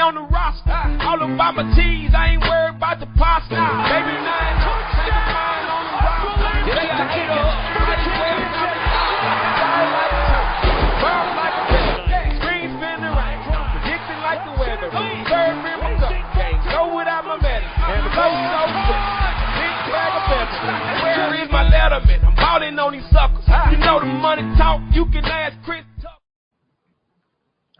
on the roster. All about my cheese, I ain't worried about the pasta. Baby, nine, take a mind on the roster. Yeah, I hate her. I just wear it out the fire like a top. Burn like a pistol. Screen spinning right. Predicting like the weather. Third rim of cup. Can't go without my medicine. And the coach so sick. Big bag of peppers. Where is my letterman? I'm balling on these suckers. You know the money talk. You can ask Chris.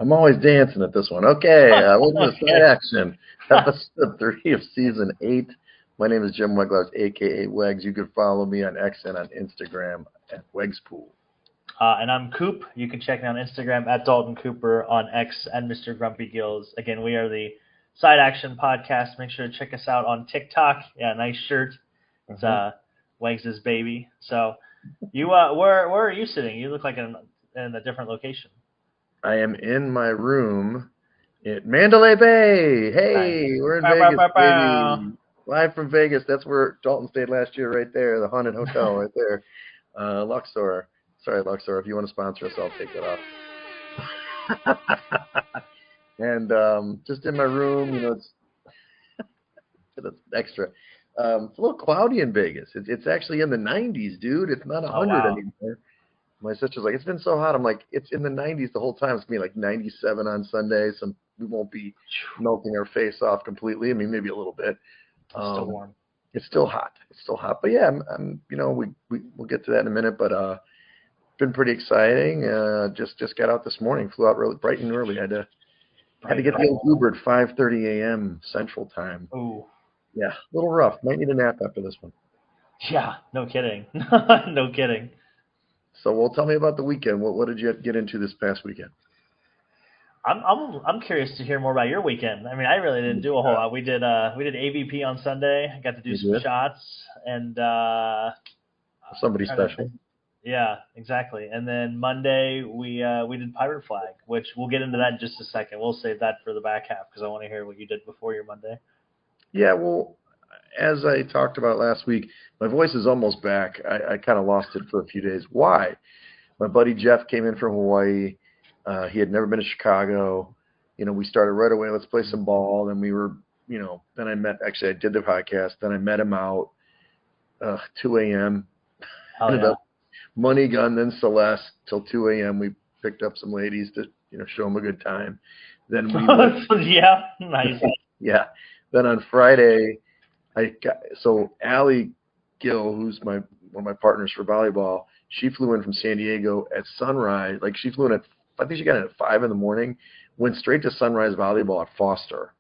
I'm always dancing at this one. Okay, welcome to Side Action, episode 3 of season 8. My name is Jim Weglars, a.k.a. Wegs. You can follow me on X and on Instagram at Wegspool. And I'm Coop. You can check me on Instagram at Dalton Cooper, on X and Mr. Grumpy Gills. Again, we are the Side Action Podcast. Make sure to check us out on TikTok. Yeah, nice shirt. It's Wegs' baby. So, you where are you sitting? You look like in a different location. I am in my room at Mandalay Bay. Hey, we're in Vegas, baby. Live from Vegas. That's where Dalton stayed last year, right there, the haunted hotel right there. Luxor. Sorry, Luxor. If you want to sponsor us, I'll take that off. And just in my room, you know, it's extra. It's a little cloudy in Vegas. It's actually in the 90s, dude. It's not 100 anymore. My sister's like, it's been so hot. I'm like, it's in the 90s the whole time. It's going to be like 97 on Sunday. So we won't be melting our face off completely. I mean, maybe a little bit. It's still warm. It's still hot. It's still hot. But yeah, I'm you know, we'll get to that in a minute. But been pretty exciting. Just got out this morning. Flew out really bright and early. Had to get the old Uber at 5:30 a.m. Central Time. Ooh. Yeah, a little rough. Might need a nap after this one. Yeah, no kidding. No kidding. So, well, tell me about the weekend. What did you get into this past weekend? I'm curious to hear more about your weekend. I mean, I really didn't do a whole lot. We did AVP on Sunday. I got to do some shots and somebody special. Yeah, exactly. And then Monday we did Pirate Flag, which we'll get into that in just a second. We'll save that for the back half because I want to hear what you did before your Monday. Yeah, well, as I talked about last week, my voice is almost back. I kind of lost it for a few days. Why? My buddy Jeff came in from Hawaii. He had never been to Chicago. You know, we started right away. Let's play some ball. Then we were, you know, then I did the podcast. Then I met him out 2 a.m. Ended up Money Gun, then Celeste till 2 a.m. We picked up some ladies to, you know, show them a good time. Then we yeah, nice. Yeah. Then on Friday, Allie Gill, who's one of my partners for volleyball, she flew in from San Diego at sunrise. Like she flew in I think she got in at 5 in the morning, went straight to sunrise volleyball at Foster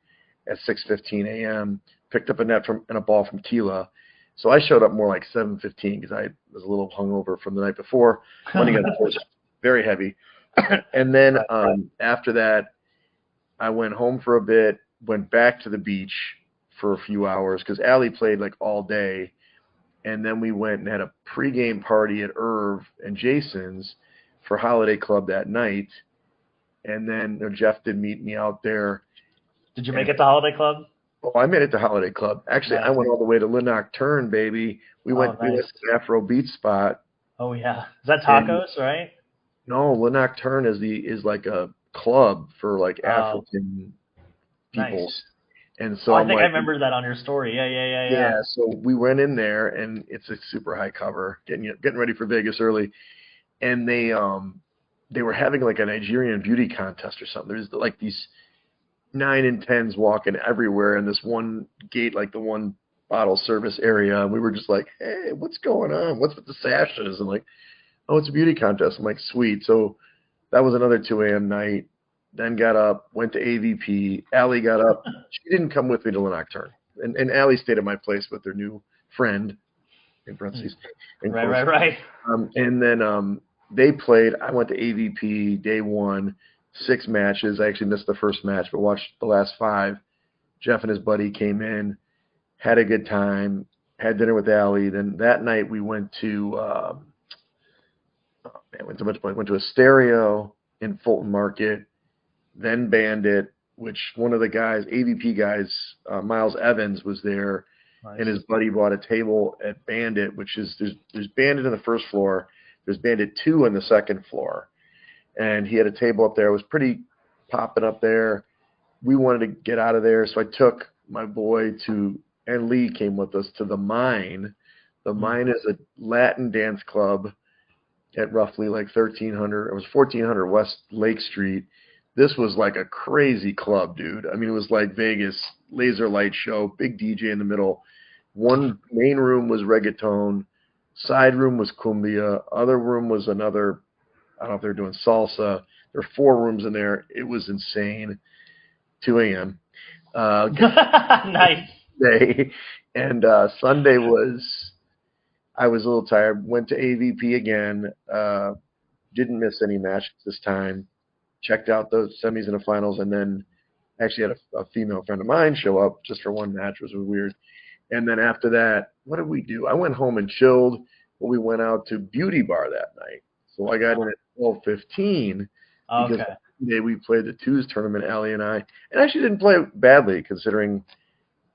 at 6:15 a.m. Picked up a net and a ball from Tila. So I showed up more like 7:15 because I was a little hungover from the night before. Money got very heavy, and then after that, I went home for a bit, went back to the beach for a few hours because Allie played like all day. And then we went and had a pregame party at Irv and Jason's for Holiday Club that night. And then Jeff did meet me out there. Did you make it to Holiday Club? Oh, I made it to Holiday Club. Actually, I went all the way to Le Nocturne, baby. We went to an Afro beat spot. Oh, yeah. Is that tacos, right? No, Le Nocturne is like a club for like African people. Nice. And so I think I remember that on your story. Yeah. Yeah, so we went in there, and it's a super high cover, getting ready for Vegas early. And they were having like a Nigerian beauty contest or something. There's like these 9 and 10s walking everywhere in this one gate, like the one bottle service area. And we were just like, hey, what's going on? What's with the sashes? And like, oh, it's a beauty contest. I'm like, sweet. So that was another 2 a.m. night. Then got up, went to AVP. Allie got up. She didn't come with me to Le Nocturne. And Allie stayed at my place with her new friend, in parentheses. Right. And then they played. I went to AVP day 1, 6 matches. I actually missed the first match, but watched the last 5. Jeff and his buddy came in, had a good time, had dinner with Allie. Then that night we went to went to a Stereo in Fulton Market. Then Bandit, which one of the guys, AVP guys, Miles Evans was there, and his buddy bought a table at Bandit, which is there's Bandit on the first floor, there's Bandit 2 on the second floor, and he had a table up there. It was pretty popping up there, we wanted to get out of there, so I took my boy and Lee came with us to the Mine. The Mine is a Latin dance club at roughly like 1,300. It was 1,400 West Lake Street. This was like a crazy club, dude. I mean, it was like Vegas, laser light show, big DJ in the middle. One main room was reggaeton, side room was cumbia, other room was another, I don't know if they were doing salsa. There were 4 rooms in there. It was insane. 2 a.m. Nice. Day. And Sunday I was a little tired. Went to AVP again. Didn't miss any matches this time. Checked out those semis and the finals, and then actually had a female friend of mine show up just for one match, which was weird. And then after that, what did we do? I went home and chilled, but we went out to Beauty Bar that night. So I got in at 12:15 because today we played the twos tournament, Allie and I. And actually didn't play badly considering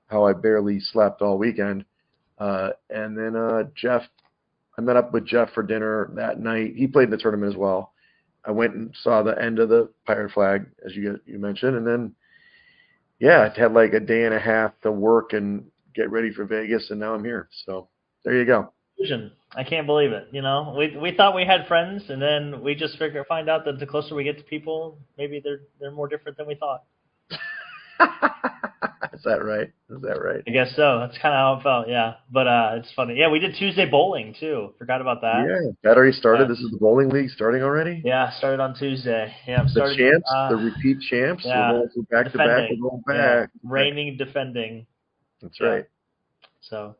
how I barely slept all weekend. And then Jeff, I met up with Jeff for dinner that night. He played in the tournament as well. I went and saw the end of the Pirate Flag, as you mentioned. And then, yeah, I had like a day and a half to work and get ready for Vegas, and now I'm here. So there you go. I can't believe it. You know, we thought we had friends, and then we just find out that the closer we get to people, maybe they're more different than we thought. Is that right? Is that right? I guess so. That's kind of how it felt, yeah. But it's funny. Yeah, we did Tuesday bowling, too. Forgot about that. Yeah, that already started. This is the bowling league starting already? Yeah, started on Tuesday. Yeah, the champs, the repeat champs? Yeah. We're going back-to-back. We're going back. Yeah. Reigning, defending. That's right. So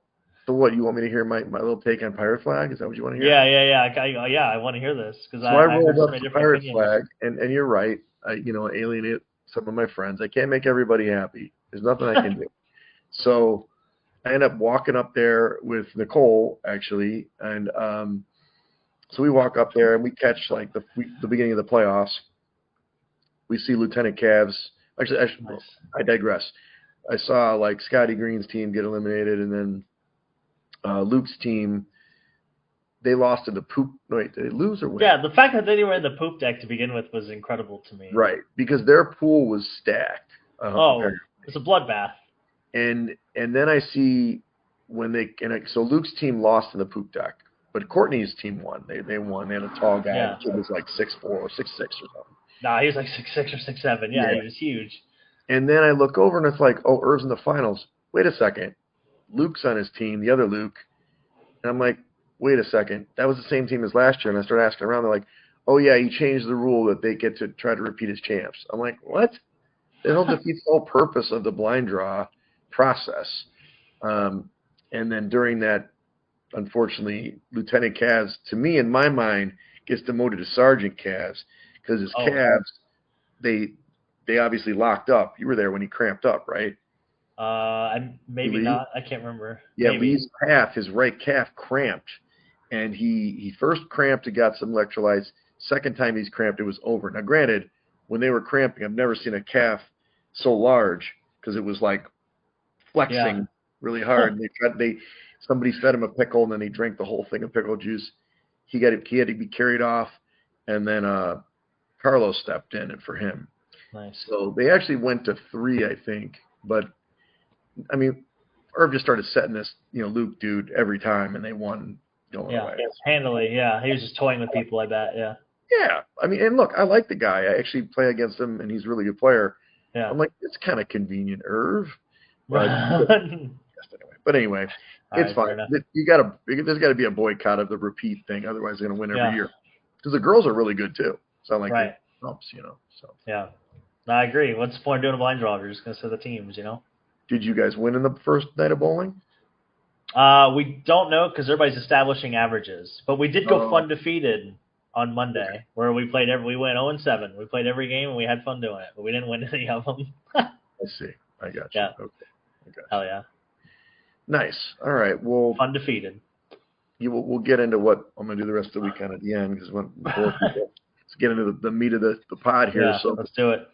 what, you want me to hear my little take on Pirate Flag? Is that what you want to hear? Yeah. I want to hear this. So I rolled up the Pirate Flag, and you're right. I alienate some of my friends. I can't make everybody happy. There's nothing I can do. So I end up walking up there with Nicole, actually, and so we walk up there and we catch like the beginning of the playoffs. We see Lieutenant Cavs. Actually, nice. I digress. I saw like Scotty Green's team get eliminated, and then Luke's team, they lost in the poop. No, wait, did they lose or win? Yeah, the fact that they were in the poop deck to begin with was incredible to me. Right, because their pool was stacked. It's a bloodbath. And then I see so Luke's team lost in the poop deck, but Courtney's team won. They won. They had a tall guy. Yeah. The kid was like 6'4" or 6'6" or something. Nah, he was like 6'6" or 6'7". Yeah, he was huge. And then I look over and it's like, oh, Irv's in the finals. Wait a second. Luke's on his team, the other Luke. And I'm like, wait a second. That was the same team as last year. And I started asking around. They're like, oh, yeah, he changed the rule that they get to try to repeat as champs. I'm like, what? That'll defeat the whole purpose of the blind draw process. And then during that, unfortunately, Lieutenant Cavs, to me, in my mind, gets demoted to Sergeant Cavs because his Cavs, they obviously locked up. You were there when he cramped up, right? Maybe not. I can't remember. Yeah, Lee's calf, his right calf cramped. And he first cramped and got some electrolytes. Second time he's cramped, it was over. Now, granted, when they were cramping, I've never seen a calf so large because it was like flexing really hard. Somebody fed him a pickle, and then he drank the whole thing of pickle juice. He had to be carried off, and then Carlos stepped in for him. Nice. So they actually went to 3, I think. But I mean, Irv just started setting this, Luke dude every time, and they won going away. Handily. Yeah, he was just toying with people. I bet. Yeah. Yeah, I mean, and look, I like the guy. I actually play against him, and he's a really good player. Yeah. I'm like, it's kind of convenient, Irv. But anyway, it's fine. There's got to be a boycott of the repeat thing, otherwise they're going to win every year. Because the girls are really good too. Sound like Trumps, So yeah, no, I agree. What's the point of doing a blind draw if you're just going to set the teams, Did you guys win in the first night of bowling? We don't know because everybody's establishing averages, but we did go undefeated on Monday, where we went 0-7. We played every game and we had fun doing it, but we didn't win any of them. I see. I got you. Yeah. Okay. Hell yeah. Nice. All right. Well, undefeated. We'll get into what I'm going to do the rest of the weekend at the end because let's get into the meat of the pod here. Yeah, so let's do it.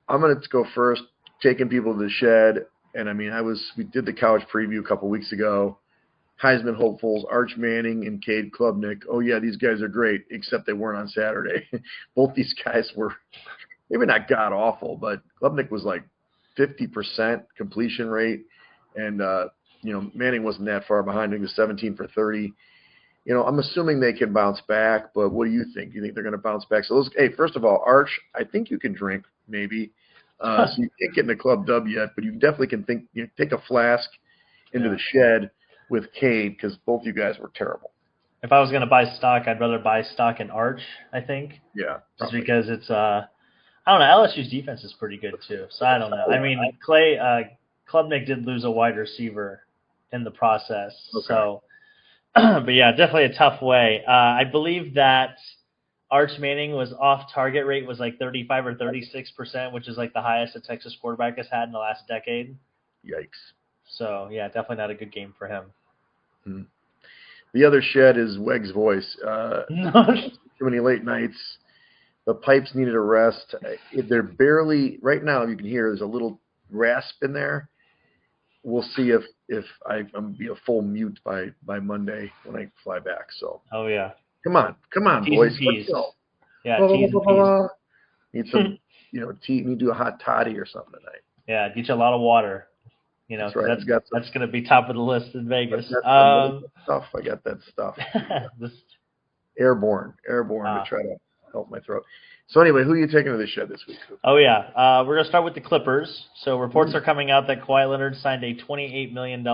I'm going to go first, taking people to the shed. And I mean, we did the college preview a couple weeks ago. Heisman hopefuls, Arch Manning and Cade Klubnik. Oh yeah, these guys are great, except they weren't on Saturday. Both these guys were maybe not god awful, but Klubnik was like 50% completion rate, and Manning wasn't that far behind. He was 17 for 30. I'm assuming they can bounce back, but what do you think? You think they're going to bounce back? So first of all, Arch, I think you can drink maybe. So you can't get in the Club Dub yet, but you definitely can take a flask into the shed with Cade, because both you guys were terrible. If I was going to buy stock, I'd rather buy stock in Arch, I think. Yeah. Just because it's I don't know, LSU's defense is pretty good too. So I don't know. I mean, Klubnik did lose a wide receiver in the process. Okay. So but yeah, definitely a tough way. I believe that Arch Manning was off target rate was like 35 or 36%, which is like the highest a Texas quarterback has had in the last decade. Yikes. So yeah, definitely not a good game for him. The other shed is Wegs' voice. Too many late nights. The pipes needed a rest. They're barely right now. You can hear there's a little rasp in there. We'll see if I'm gonna be a full mute by Monday when I fly back. So. Oh yeah. Come on, boys. Let's go. Yeah, T's and P's. Need some, tea. Need to do a hot toddy or something tonight. Yeah, get you a lot of water. That's right. That's going to be top of the list in Vegas. I got that stuff. Airborne to try to help my throat. So anyway, who are you taking to the shed this week? Oh yeah, we're gonna start with the Clippers. So reports are coming out that Kawhi Leonard signed a $28 million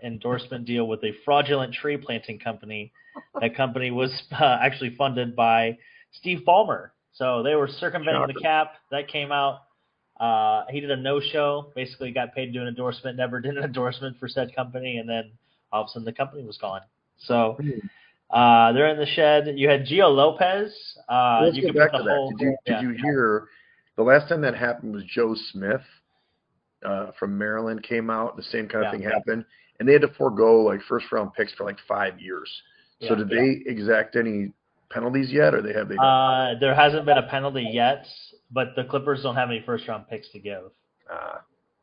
endorsement deal with a fraudulent tree planting company. That company was actually funded by Steve Ballmer. So they were circumventing the cap. That came out. He did a no-show. Basically, got paid to do an endorsement. Never did an endorsement for said company, and then all of a sudden the company was gone. So. They're in the shed. You had Gio Lopez. Let's get back to that. Did you hear the last time that happened was Joe Smith from Maryland came out. The same kind of thing happened, and they had to forego like first-round picks for like 5 years. So did they exact any penalties yet, or have they? There hasn't been a penalty yet, but the Clippers don't have any first-round picks to give.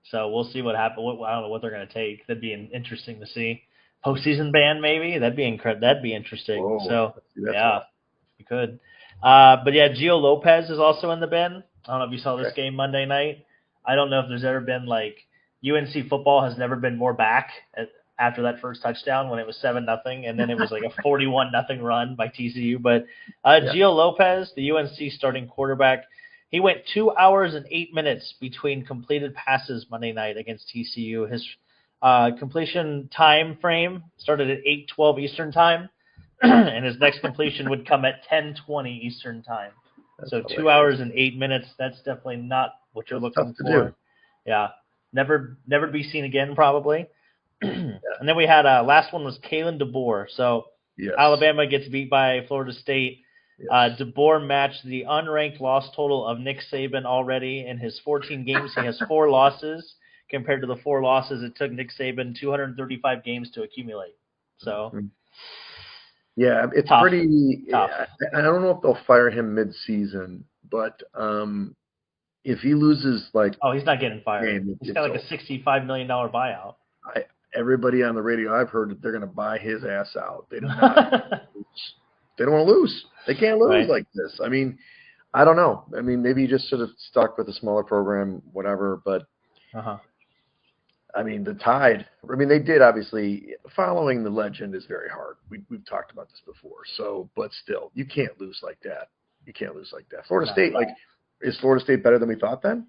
So we'll see what happens. I don't know what they're going to take. That'd be interesting to see. Postseason ban, maybe that'd be interesting. Whoa, so you could. But yeah, Gio Lopez is also in the bin. I don't know if you saw this game Monday night. I don't know if there's ever been UNC football has never been more back after that first touchdown when it was 7-0, and then it was like a 41-0 run by TCU. But Gio Lopez, the UNC starting quarterback, he went 2 hours and 8 minutes between completed passes Monday night against TCU. His completion time frame started at 8:12 Eastern time, and his next completion would come at 10:20 Eastern time. So 2 hours and 8 minutes. That's definitely not what you're looking for. Yeah, never be seen again probably. And then we had last one was Kalen DeBoer. So Alabama gets beat by Florida State. DeBoer matched the unranked loss total of Nick Saban already in his 14 games. He has 4 losses. Compared to the 4 losses it took Nick Saban 235 games to accumulate. So, it's tough. Pretty tough. I don't know if they'll fire him mid-season, but if he loses he's not getting fired. He's got like a $65 million buyout. Everybody on the radio I've heard that they're going to buy his ass out. They don't want to lose. They can't lose like this. I mean, I don't know. I mean, maybe he just should have stuck with a smaller program, whatever, but I mean, the Tide, they did, obviously, following the legend is very hard. We've talked about this before. So, but still, you can't lose like that. Florida State, is Florida State better than we thought then?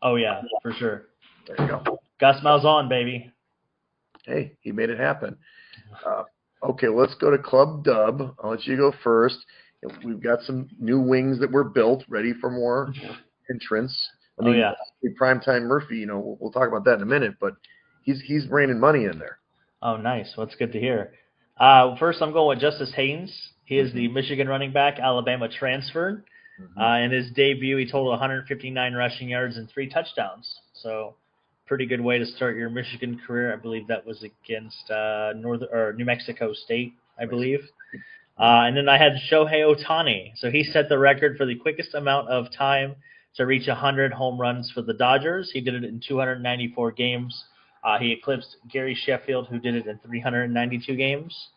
Oh, yeah, for sure. There you go. Gus Malzahn, baby. Hey, he made it happen. Okay, let's go to Club Dub. I'll let you go first. We've got some new wings that were built, ready for more entrants. Primetime Murphy, we'll talk about that in a minute, but he's raining money in there. Oh, nice. Well, that's good to hear. First, I'm going with Justice Haynes. He is the Michigan running back, Alabama transferred. In his debut, he totaled 159 rushing yards and 3 touchdowns. So, pretty good way to start your Michigan career. I believe that was against New Mexico State, I believe. And then I had Shohei Ohtani. So he set the record for the quickest amount of time to reach 100 home runs for the Dodgers. He did it in 294 games. He eclipsed Gary Sheffield, who did it in 393 games.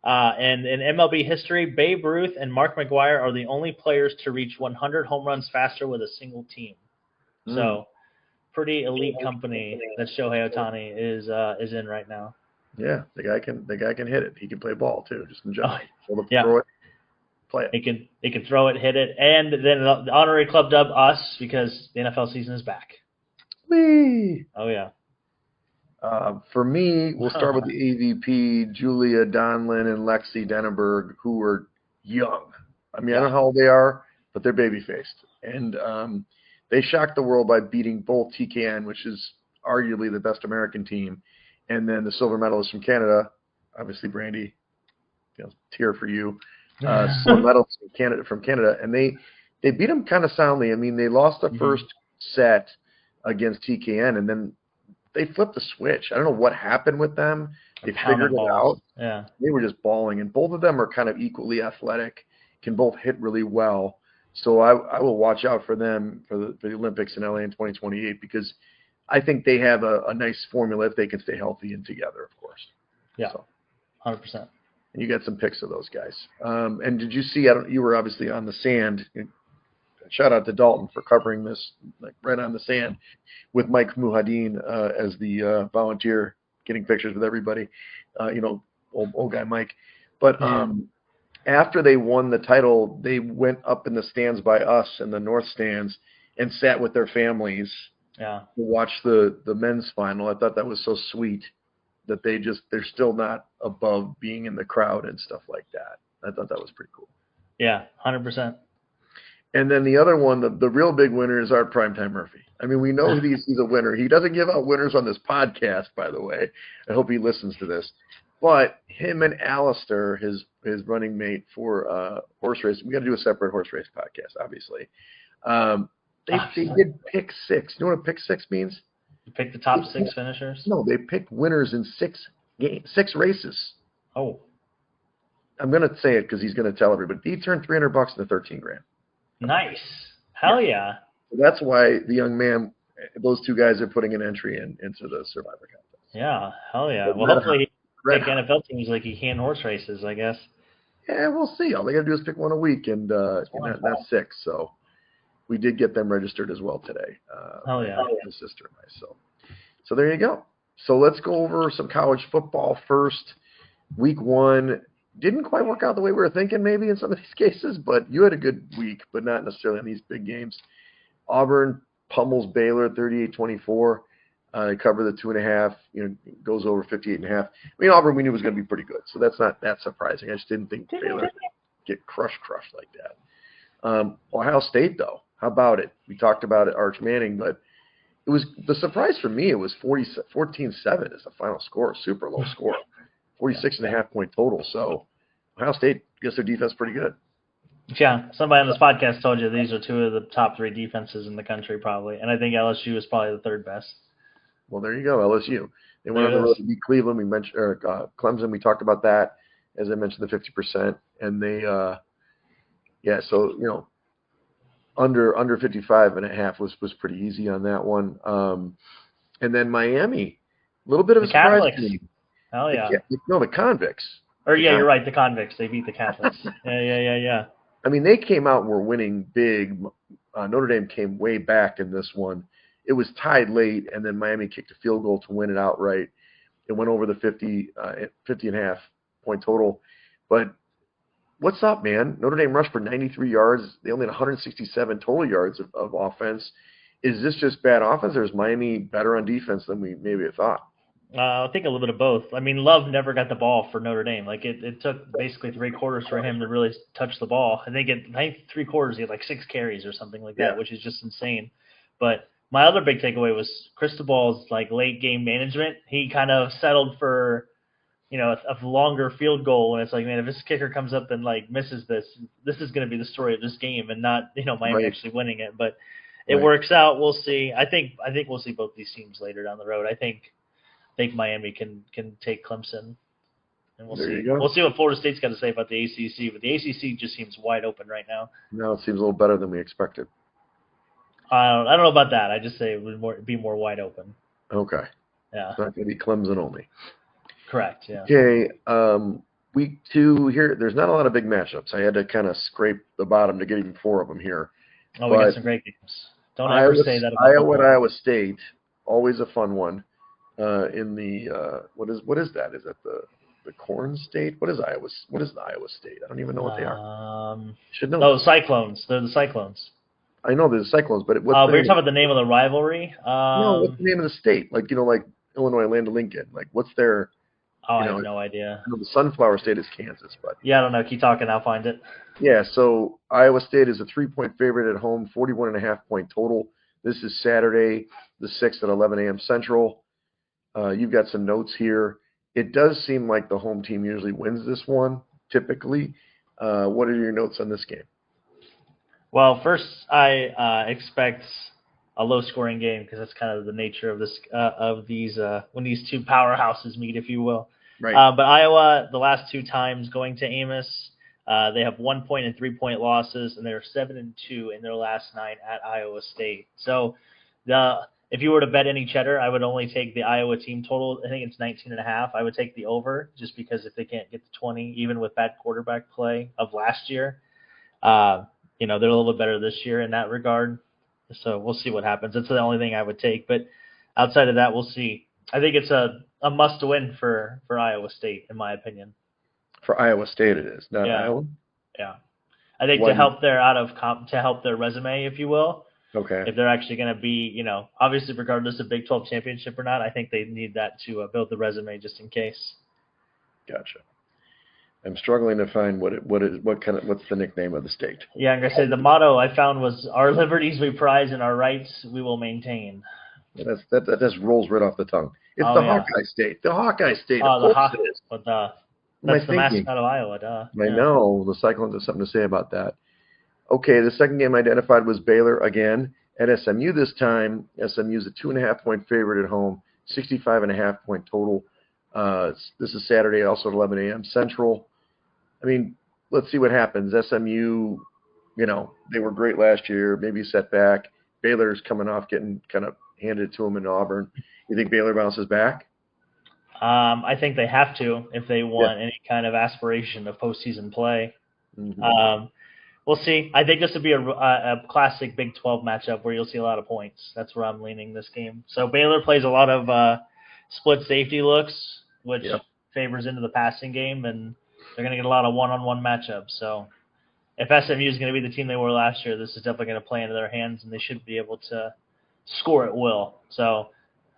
And in MLB history, Babe Ruth and Mark McGwire are the only players to reach 100 home runs faster with a single team. So, pretty elite company that Shohei Ohtani is in right now. Yeah, the guy can hit it. He can play ball too, just in general. Yeah. Throw it, play it. He can throw it, hit it, and then the honorary club dub us because the NFL season is back. Whee! Oh yeah. For me, we'll start with the AVP, Julia Donlin and Lexi Denenberg, who were young. I mean, I don't know how old they are, but they're baby-faced. And they shocked the world by beating both TKN, which is arguably the best American team, and then the silver medalist from Canada, obviously Brandy, tear for you, silver medalist from Canada. And they beat them kind of soundly. I mean, they lost the first set against TKN, and then they flipped the switch. I don't know what happened with them. They figured it out. Yeah. They were just balling, and both of them are kind of equally athletic, can both hit really well. So I will watch out for them for the Olympics in LA in 2028 because I think they have a nice formula if they can stay healthy and together, of course. Yeah, 100%. And you got some pics of those guys. And did you see, you were obviously on the sand. Shout out to Dalton for covering this right on the sand with Mike Muhadin as the volunteer, getting pictures with everybody. Old guy Mike. But after they won the title, they went up in the stands by us in the north stands and sat with their families to watch the men's final. I thought that was so sweet that they're still not above being in the crowd and stuff like that. I thought that was pretty cool. Yeah, 100%. And then the other one, the real big winner is our Primetime Murphy. I mean, we know he's a winner. He doesn't give out winners on this podcast, by the way. I hope he listens to this. But him and Alistair, his running mate for horse racing, we got to do a separate horse race podcast, obviously. They did pick six. You know what a pick six means? You pick the top six finishers? No, they picked winners in six races. Oh. I'm going to say it because he's going to tell everybody. He turned $300 into $13,000. Nice. Hell yeah. So that's why the young man, those two guys are putting an entry into the Survivor contest. Yeah, hell yeah. Well, hopefully he pick NFL teams like he can horse races, I guess. Yeah, we'll see. All they got to do is pick one a week, and not six. So we did get them registered as well today. Hell yeah. My sister and I. So there you go. So let's go over some college football first. Week 1. Didn't quite work out the way we were thinking maybe in some of these cases, but you had a good week, but not necessarily in these big games. Auburn pummels Baylor 38-24. They cover the 2.5, goes over 58.5. I mean, Auburn we knew was going to be pretty good, so that's not that surprising. I just didn't think Baylor would get crushed like that. Ohio State, though, how about it? We talked about it, Arch Manning, but it was the surprise for me. It was 14-7 is the final score, super low score. 46.5 point total. So Ohio State gets their defense pretty good. Yeah, somebody on this podcast told you these are two of the top 3 defenses in the country probably, and I think LSU is probably the third best. Well, there you go, LSU. They went on the road to beat Cleveland. We mentioned Clemson. We talked about that, as I mentioned, the 50%, and they, so under 55.5 was pretty easy on that one. And then Miami, a little bit of a surprise to me. Hell yeah. No, the Convicts. You're right, the Convicts. They beat the Catholics. Yeah. I mean, they came out and were winning big. Notre Dame came way back in this one. It was tied late, and then Miami kicked a field goal to win it outright. It went over the 50.5 point total. But what's up, man? Notre Dame rushed for 93 yards. They only had 167 total yards of offense. Is this just bad offense, or is Miami better on defense than we maybe had thought? I think a little bit of both. I mean, Love never got the ball for Notre Dame. Like it took basically 3 quarters for him to really touch the ball. I think 3 quarters he had like 6 carries or something like that, which is just insane. But my other big takeaway was Cristobal's like late game management. He kind of settled for, a longer field goal, and it's like, man, if this kicker comes up and like misses this is going to be the story of this game, and not Miami actually winning it. But it works out. We'll see. I think we'll see both these teams later down the road. I think Miami can take Clemson, and we'll see. We'll see what Florida State's got to say about the ACC, but the ACC just seems wide open right now. No, it seems a little better than we expected. I don't know about that. I just say it would be more wide open. Okay. Yeah. It's not going to be Clemson only. Correct. Yeah. Okay. Week 2 here, there's not a lot of big matchups. I had to kind of scrape the bottom to get even 4 of them here. Oh, we got some great games. Don't ever say that about Iowa and football. Iowa State, always a fun one. In the what is that? Is that the Corn State? What is the Iowa State? I don't even know what they are. Should know. Oh, the Cyclones. They're the Cyclones. I know they're the Cyclones, but We're talking about the name of the rivalry. No, what's the name of the state? Like like Illinois, Land of Lincoln. Like what's their? I have no idea. The Sunflower State is Kansas, but yeah, I don't know. Keep talking. I'll find it. Yeah, so Iowa State is a 3-point favorite at home, 41.5-point total. This is Saturday, the 6th at 11 a.m. Central. You've got some notes here. It does seem like the home team usually wins this one, typically. What are your notes on this game? Well, first, I expect a low-scoring game because that's kind of the nature of this when these two powerhouses meet, if you will. Right. But Iowa, the last 2 times going to Amos, they have 1-point and 3-point losses, and they're 7-2 in their last 9 at Iowa State. So, if you were to bet any cheddar, I would only take the Iowa team total. I think it's 19.5. I would take the over just because if they can't get to 20, even with bad quarterback play of last year, they're a little bit better this year in that regard. So we'll see what happens. That's the only thing I would take. But outside of that, we'll see. I think it's a must-win for Iowa State, in my opinion. For Iowa State, it is, not Iowa. Yeah, I think to help their resume, if you will. Okay. If they're actually going to be, obviously regardless of Big 12 championship or not, I think they need that to build the resume just in case. Gotcha. I'm struggling to find what's the nickname of the state. Yeah, I'm gonna say the motto I found was "Our liberties we prize and our rights we will maintain." Yeah, that just rolls right off the tongue. It's Hawkeye State. The Hawkeye State. Oh, that's the mascot of Iowa. Duh. I know the Cyclones have something to say about that. Okay, the second game identified was Baylor again at SMU this time. SMU is a 2.5-point favorite at home, 65.5-point total. This is Saturday, also at 11 a.m. Central. I mean, let's see what happens. SMU, they were great last year, maybe setback. Baylor's coming off getting kind of handed to them in Auburn. You think Baylor bounces back? I think they have to if they want any kind of aspiration of postseason play. Mm-hmm. We'll see. I think this would be a classic Big 12 matchup where you'll see a lot of points. That's where I'm leaning this game. So Baylor plays a lot of split safety looks, which favors into the passing game, and they're going to get a lot of one-on-one matchups. So if SMU is going to be the team they were last year, this is definitely going to play into their hands, and they should be able to score at will. So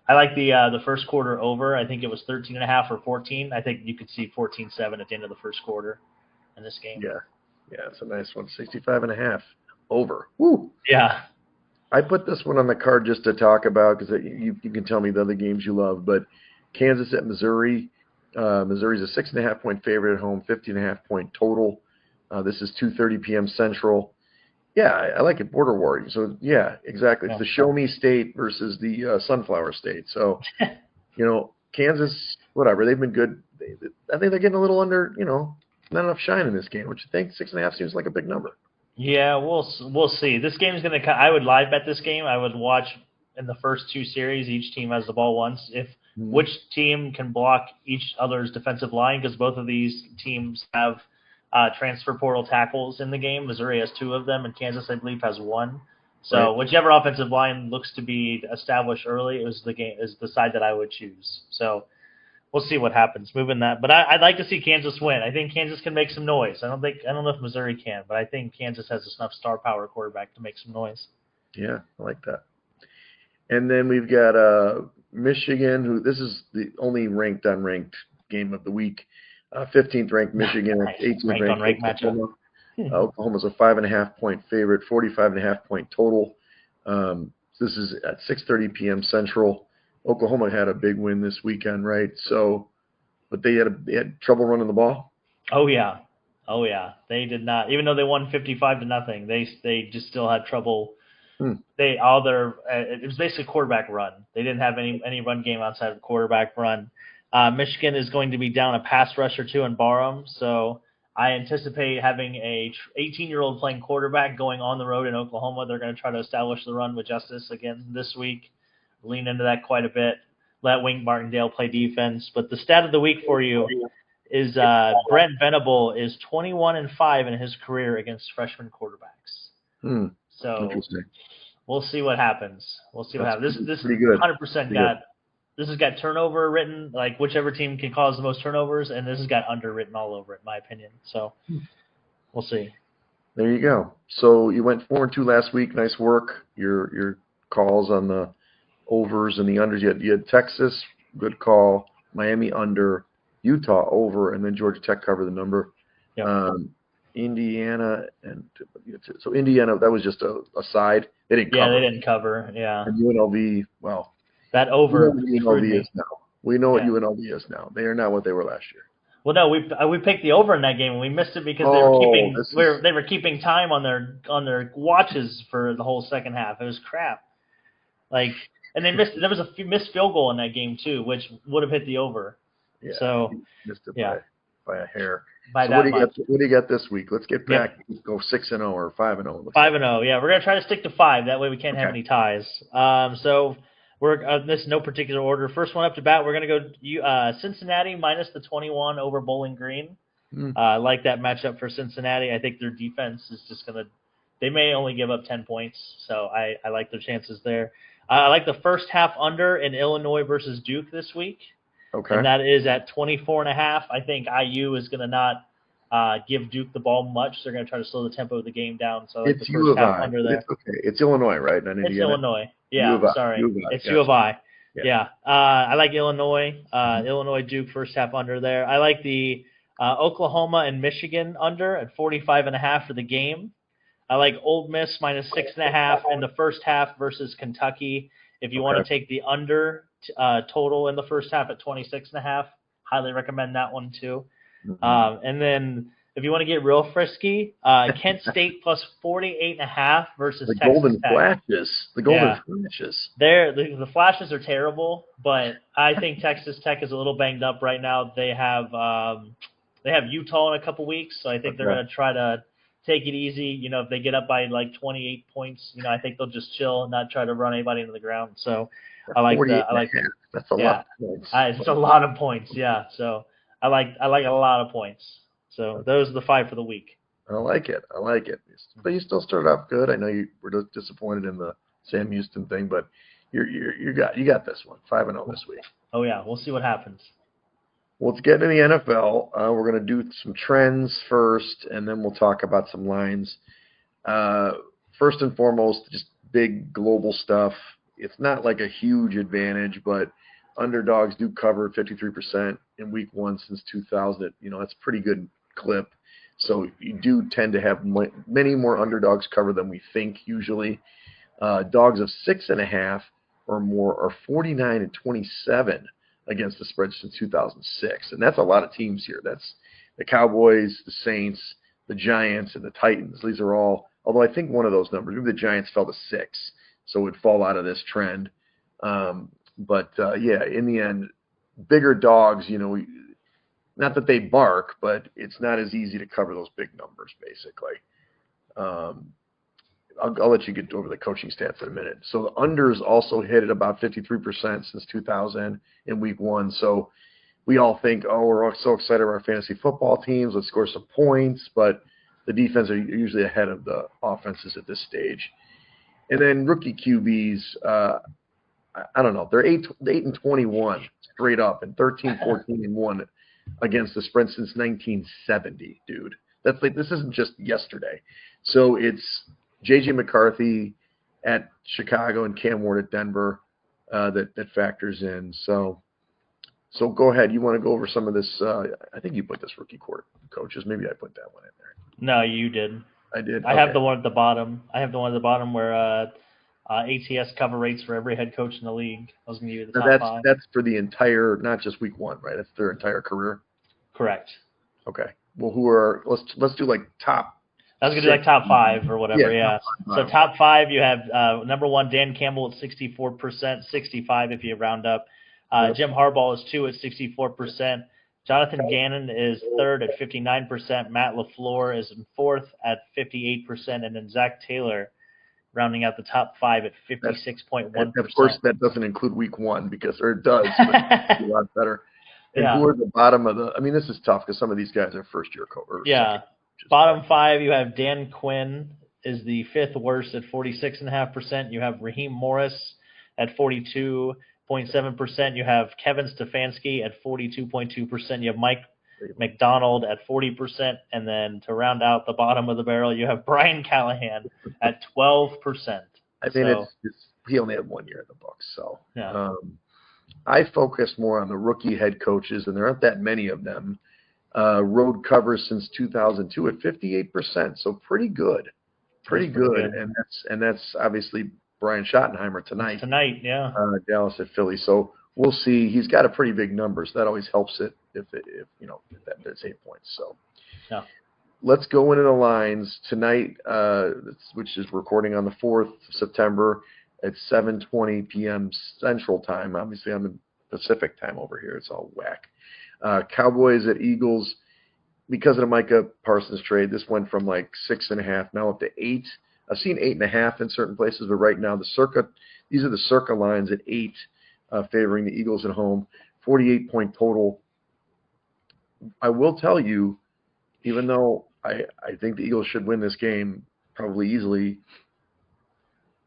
I like the first quarter over. I think it was 13.5 or 14. I think you could see 14-7 at the end of the first quarter in this game. Yeah, it's a nice one. 65.5 over. Woo. Yeah. I put this one on the card just to talk about because you can tell me the other games you love, but Kansas at Missouri. Missouri's a 6.5-point favorite at home, 15.5-point total. This is 2:30 p.m. Central. Yeah, I like it. Border war. So yeah, exactly. It's the Show Me State versus the Sunflower State. So Kansas, whatever. They've been good. I think they're getting a little under. Not enough shine in this game. What you think? 6.5 seems like a big number. Yeah, we'll see. This game is going to. I would live bet this game. I would watch in the first 2 series. Each team has the ball once. Which team can block each other's defensive line, because both of these teams have transfer portal tackles in the game. Missouri has 2 of them, and Kansas, I believe, has 1. So whichever offensive line looks to be established early is the side that I would choose. So we'll see what happens. Moving that, but I'd like to see Kansas win. I think Kansas can make some noise. I don't know if Missouri can, but I think Kansas has enough star power quarterback to make some noise. Yeah, I like that. And then we've got Michigan, who this is the only unranked game of the week. 15th ranked Michigan, 18th ranked Oklahoma. Oklahoma's a 5.5-point favorite, 45.5-point total. This is at 6:30 p.m. Central. Oklahoma had a big win this weekend, right? So, but they had trouble running the ball. Oh yeah. They did not, even though they won 55-0. They just still had trouble. It was basically quarterback run. They didn't have any run game outside of quarterback run. Michigan is going to be down a pass rush or 2 in Barham, so I anticipate having a 18-year-old playing quarterback going on the road in Oklahoma. They're going to try to establish the run with Justice again this week. Lean into that quite a bit. Let Wink Martindale play defense. But the stat of the week for you is Brent Venable is 21-5 in his career against freshman quarterbacks. So Interesting. we'll see what happens. This pretty good. 100% this has got turnover written, like whichever team can cause the most turnovers, and this has got underwritten all over it, in my opinion. So we'll see. There you go. So you went 4-2 last week. Nice work. Your calls on the overs and the unders. You had Texas, good call. Miami under, Utah over, and then Georgia Tech covered the number. Yep. Indiana so Indiana, that was just a side. They didn't cover. Yeah, they didn't cover. Yeah. And UNLV, well, that over. We know what UNLV is now. We know what UNLV is now. They are not what they were last year. Well, no, we picked the over in that game and we missed it because they were keeping time on their watches for the whole second half. It was crap. Like, and they missed. There was a missed field goal in that game too, which would have hit the over. Yeah, so missed it by a hair. By so that much. What do you got this week? Let's get back. Let's go 6-0 or 5-0. 5-0. Yeah, we're gonna try to stick to 5. That way we can't have any ties. So we're this is no particular order. First one up to bat, we're gonna go Cincinnati minus the 21 over Bowling Green. I like that matchup for Cincinnati. I think their defense is just gonna. They may only give up 10 points, so I like their chances there. I like the first half under in Illinois versus Duke this week. Okay. And that is at 24.5. I think IU is going to not give Duke the ball much. They're going to try to slow the tempo of the game down. So I like the first half under there. It's okay. It's Illinois, right? Not It's Illinois. Yeah, sorry. It's gotcha. U of I. Yeah. I like Illinois. Illinois Duke first half under there. I like the Oklahoma and Michigan under at 45.5 for the game. I like Ole Miss minus 6.5 in the first half versus Kentucky. If you want to take the under total in the first half at 26.5, highly recommend that one too. And then if you want to get real frisky, Kent State plus 48.5 versus the Texas Golden Tech. Flashes. The Golden Flashes. The Flashes are terrible, but I think Texas Tech is a little banged up right now. They have Utah in a couple weeks, so I think they're going to try to take it easy. You know, if they get up by like 28 points, I think they'll just chill and not try to run anybody into the ground. So I like that's a lot of points. It's a lot of points, yeah. So I like a lot of points. So those are the 5 for the week. I like it. But you still started off good. I know you were disappointed in the Sam Houston thing, but you got this one. 5-0 this week. Oh yeah, we'll see what happens. Well, let's get into the NFL. We're going to do some trends first, and then we'll talk about some lines. First and foremost, just big global stuff. It's not like a huge advantage, but underdogs do cover 53% in week 1 since 2000. That's a pretty good clip. So you do tend to have many more underdogs cover than we think usually. Dogs of 6.5 or more are 49-27 against the spread since 2006. And that's a lot of teams here. That's the Cowboys, the Saints, the Giants, and the Titans. These are all, although I think one of those numbers, maybe the Giants fell to 6, so it would fall out of this trend. But in the end, bigger dogs, not that they bark, but it's not as easy to cover those big numbers, basically. I'll let you get over the coaching stats in a minute. So the unders also hit at about 53% since 2000 in week 1. So we all think, we're all so excited about our fantasy football teams. Let's score some points. But the defense are usually ahead of the offenses at this stage. And then rookie QBs, I don't know. They're 8-21 straight up and 13-14-1 against the spread since 1970, dude. That's like, this isn't just yesterday. So it's J.J. McCarthy at Chicago and Cam Ward at Denver that factors in. So go ahead. You want to go over some of this? I think you put this rookie coaches. Maybe I put that one in there. No, you did. I did. I have the one at the bottom. Where ATS cover rates for every head coach in the league. I was going to give you the top 5. That's for the entire, not just week 1, right? That's their entire career. Correct. Okay. Well, let's do like top. I was going to do like top 5 or whatever. Yeah. So top 5, you have number 1 Dan Campbell at 64%, 65 if you round up. Jim Harbaugh is 2 at 64%. Jonathan Gannon is 3rd at 59%. Matt LaFleur is in 4th at 58%, and then Zach Taylor rounding out the top 5 at 56.1%. Of course, that doesn't include week 1 or it does, but it's a lot better. And Yeah. who are the bottom of the? I mean, this is tough because some of these guys are first-year coaches. Yeah. Bottom 5, you have Dan Quinn is the 5th worst at 46.5%. You have Raheem Morris at 42.7%. You have Kevin Stefanski at 42.2%. You have Mike McDonald at 40%. And then to round out the bottom of the barrel, you have Brian Callahan at 12%. I mean, he only had 1 year in the books, so. Yeah. I focus more on the rookie head coaches, and there aren't that many of them. Road covers since 2002 at 58%, so pretty good. Pretty good. And that's obviously Brian Schottenheimer tonight. Tonight, yeah. Dallas at Philly. So we'll see. He's got a pretty big number, so that always helps it if that's 8 points. So yeah. Let's go into the lines tonight, which is recording on the 4th of September at 7:20 p.m. Central Time. Obviously, I'm in Pacific time over here. It's all whack. Cowboys at Eagles. Because of the Micah Parsons trade, this went from like 6.5 now up to 8. I've seen 8.5 in certain places, but right now these are the Circa lines at 8, favoring the Eagles at home. 48-point total. I will tell you, even though I think the Eagles should win this game probably easily,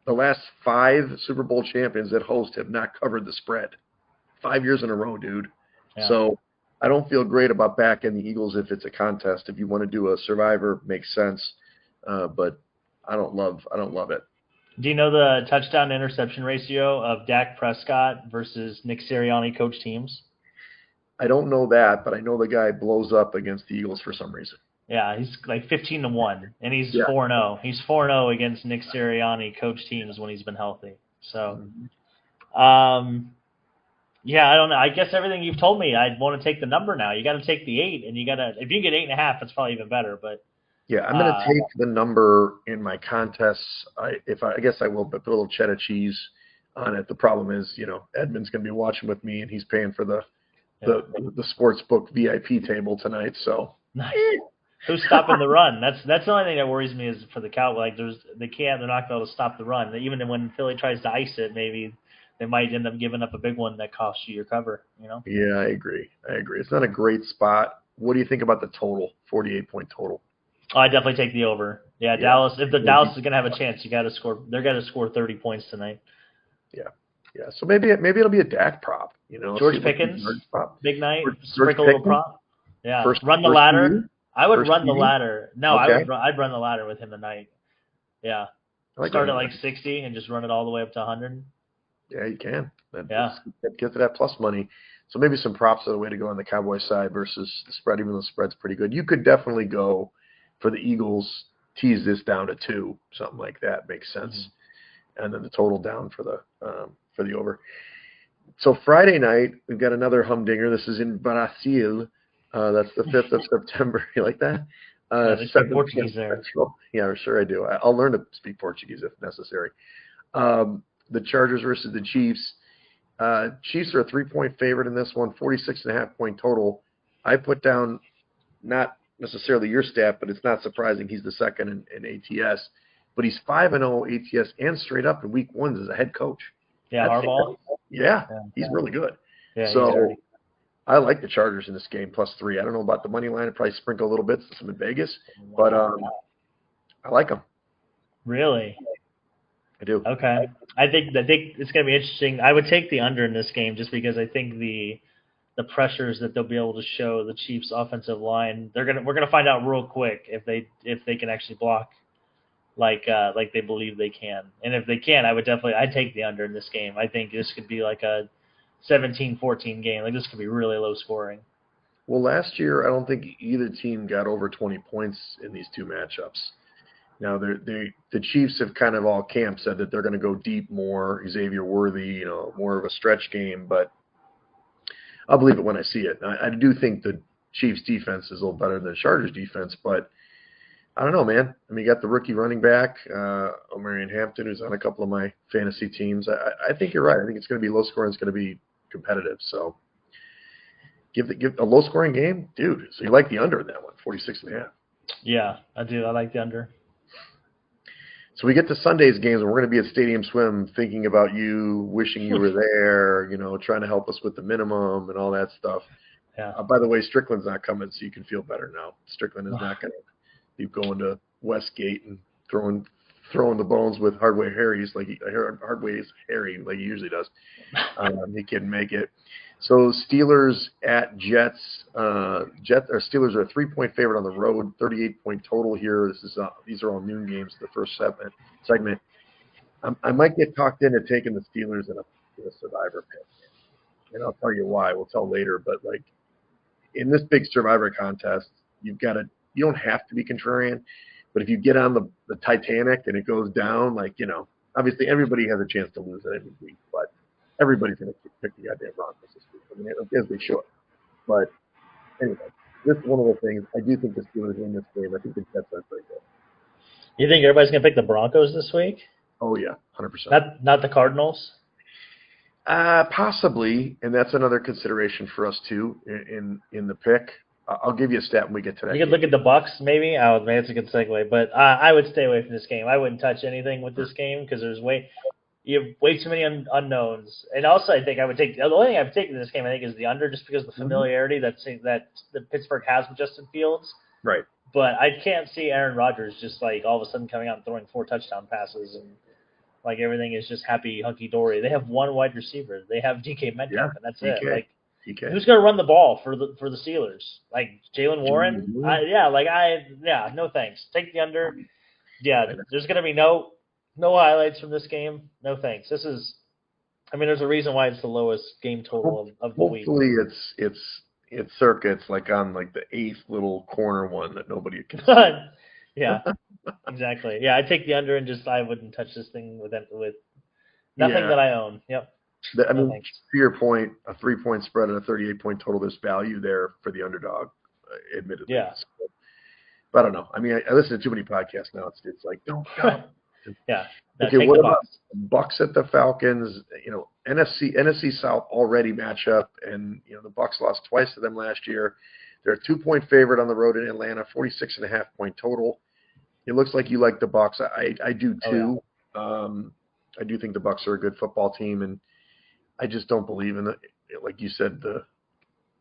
the last 5 Super Bowl champions that host have not covered the spread. 5 years in a row, dude. Yeah. So I don't feel great about backing the Eagles if it's a contest. If you want to do a survivor, makes sense. But I don't love it. Do you know the touchdown to interception ratio of Dak Prescott versus Nick Sirianni coach teams? I don't know that, but I know the guy blows up against the Eagles for some reason. Yeah, he's like 15-1, and he's 4-0. He's 4-0 against Nick Sirianni coach teams when he's been healthy. So, yeah, I don't know. I guess everything you've told me, I'd want to take the number now. You got to take the 8, and if you get 8.5, it's probably even better. But yeah, I'm going to take the number in my contests. I guess I will, but put a little cheddar cheese on it. The problem is, Edmund's going to be watching with me, and he's paying for the sports book VIP table tonight. So nice. Who's stopping the run? That's the only thing that worries me is for the Cowboys. Like they're not going to be able to stop the run. Even when Philly tries to ice it, maybe they might end up giving up a big one that costs you your cover. Yeah, I agree. It's not a great spot. What do you think about the total? 48-point total. Oh, I definitely take the over. Yeah, Dallas. If Dallas is going to have a chance, you got to score. They're going to score 30 points tonight. Yeah. So maybe it'll be a Dak prop. George Pickens, big night. Sprinkle a little prop. Yeah. Run the ladder. I would run the ladder. No, okay. I'd run the ladder with him tonight. Yeah. Start at like 60 and just run it all the way up to 100. Yeah, you can. Yeah. Get to that plus money. So maybe some props are the way to go on the Cowboys side versus the spread, even though the spread's pretty good. You could definitely go for the Eagles, tease this down to 2, something like that. Makes sense. Mm-hmm. And then the total down for the over. So Friday night, we've got another humdinger. This is in Brazil. That's the 5th of September. You like that? They speak Portuguese there. Yeah, sure I do. I'll learn to speak Portuguese if necessary. The Chargers versus the Chiefs. Chiefs are a 3-point favorite in this one, 46.5-point total. I put down not necessarily your stat, but it's not surprising he's the second in ATS. But he's 5-0 ATS and straight up in week 1 as a head coach. Yeah, Harbaugh. Yeah, he's really good. Yeah, so I like the Chargers in this game, +3. I don't know about the money line. I'd probably sprinkle a little bit since I'm in Vegas, but I like them. Really? I do. Okay. I think it's going to be interesting. I would take the under in this game just because I think the pressures that they'll be able to show the Chiefs' offensive line, we're gonna find out real quick if they can actually block like they believe they can. And if they can, I'd take the under in this game. I think this could be like a 17-14 game. Like this could be really low scoring. Well, last year I don't think either team got over 20 points in these two matchups. Now the Chiefs have kind of all camp said that they're going to go deep more, Xavier Worthy, more of a stretch game, but I'll believe it when I see it. I do think the Chiefs defense is a little better than the Chargers defense, but I don't know, man. I mean, you got the rookie running back, Omarion Hampton, who's on a couple of my fantasy teams. I think you're right. I think it's going to be low scoring. It's going to be competitive. So give a low scoring game, dude. So you like the under in that one, 46.5. Yeah, I do. I like the under. So we get to Sunday's games, and we're going to be at Stadium Swim thinking about you, wishing you were there, trying to help us with the minimum and all that stuff. Yeah. By the way, Strickland's not coming, so you can feel better now. Strickland is not going to be going to Westgate and throwing the bones with Hardway Harry's Hardway's Harry like he usually does. He couldn't make it. So Steelers at Jets. Steelers are a 3-point favorite on the road, 38-point total here. These are all noon games. The first segment. I might get talked into taking the Steelers in a survivor pick, and I'll tell you why. We'll tell later. But like in this big survivor contest, you don't have to be contrarian, but if you get on the Titanic and it goes down, obviously everybody has a chance to lose it every week, but everybody's going to pick the goddamn Broncos this week. I mean, as they should. But anyway, this is one of the things. I do think the Steelers win this game. I think the Jets are pretty good. You think everybody's going to pick the Broncos this week? Oh, yeah, 100%. Not the Cardinals? Possibly, and that's another consideration for us, too, in the pick. I'll give you a stat when we get to that. You could look at the Bucks, maybe. Oh, maybe that's a good segue. But I would stay away from this game. I wouldn't touch anything with this game because you have way too many unknowns. And also, I think I would take – the only thing I would take in this game, I think, is the under just because of the familiarity that the Pittsburgh has with Justin Fields. Right. But I can't see Aaron Rodgers just, all of a sudden coming out and throwing 4 touchdown passes and, everything is just happy, hunky-dory. They have one wide receiver. They have DK Metcalf, and that's it. Who's going to run the ball for the Steelers? Jalen Warren? No thanks. Take the under. Yeah, there's going to be no highlights from this game. No thanks. There's a reason why it's the lowest game total of the week. Hopefully it's Circa. It's on the 8th little corner one that nobody can see. Yeah, exactly. Yeah, I'd take the under and I wouldn't touch this thing with nothing that I own. Yep. To your point, a 3-point spread and a 38-point total, there's value there for the underdog, admittedly. Yeah. But I don't know. I listen to too many podcasts now. It's like, don't. Yeah. Okay, what about Bucks at the Falcons? NFC South already matchup, and the Bucks lost twice to them last year. They're a 2-point favorite on the road in Atlanta, 46.5-point total. It looks like you like the Bucks. I do too. Oh, yeah. I do think the Bucks are a good football team, and I just don't believe in like you said,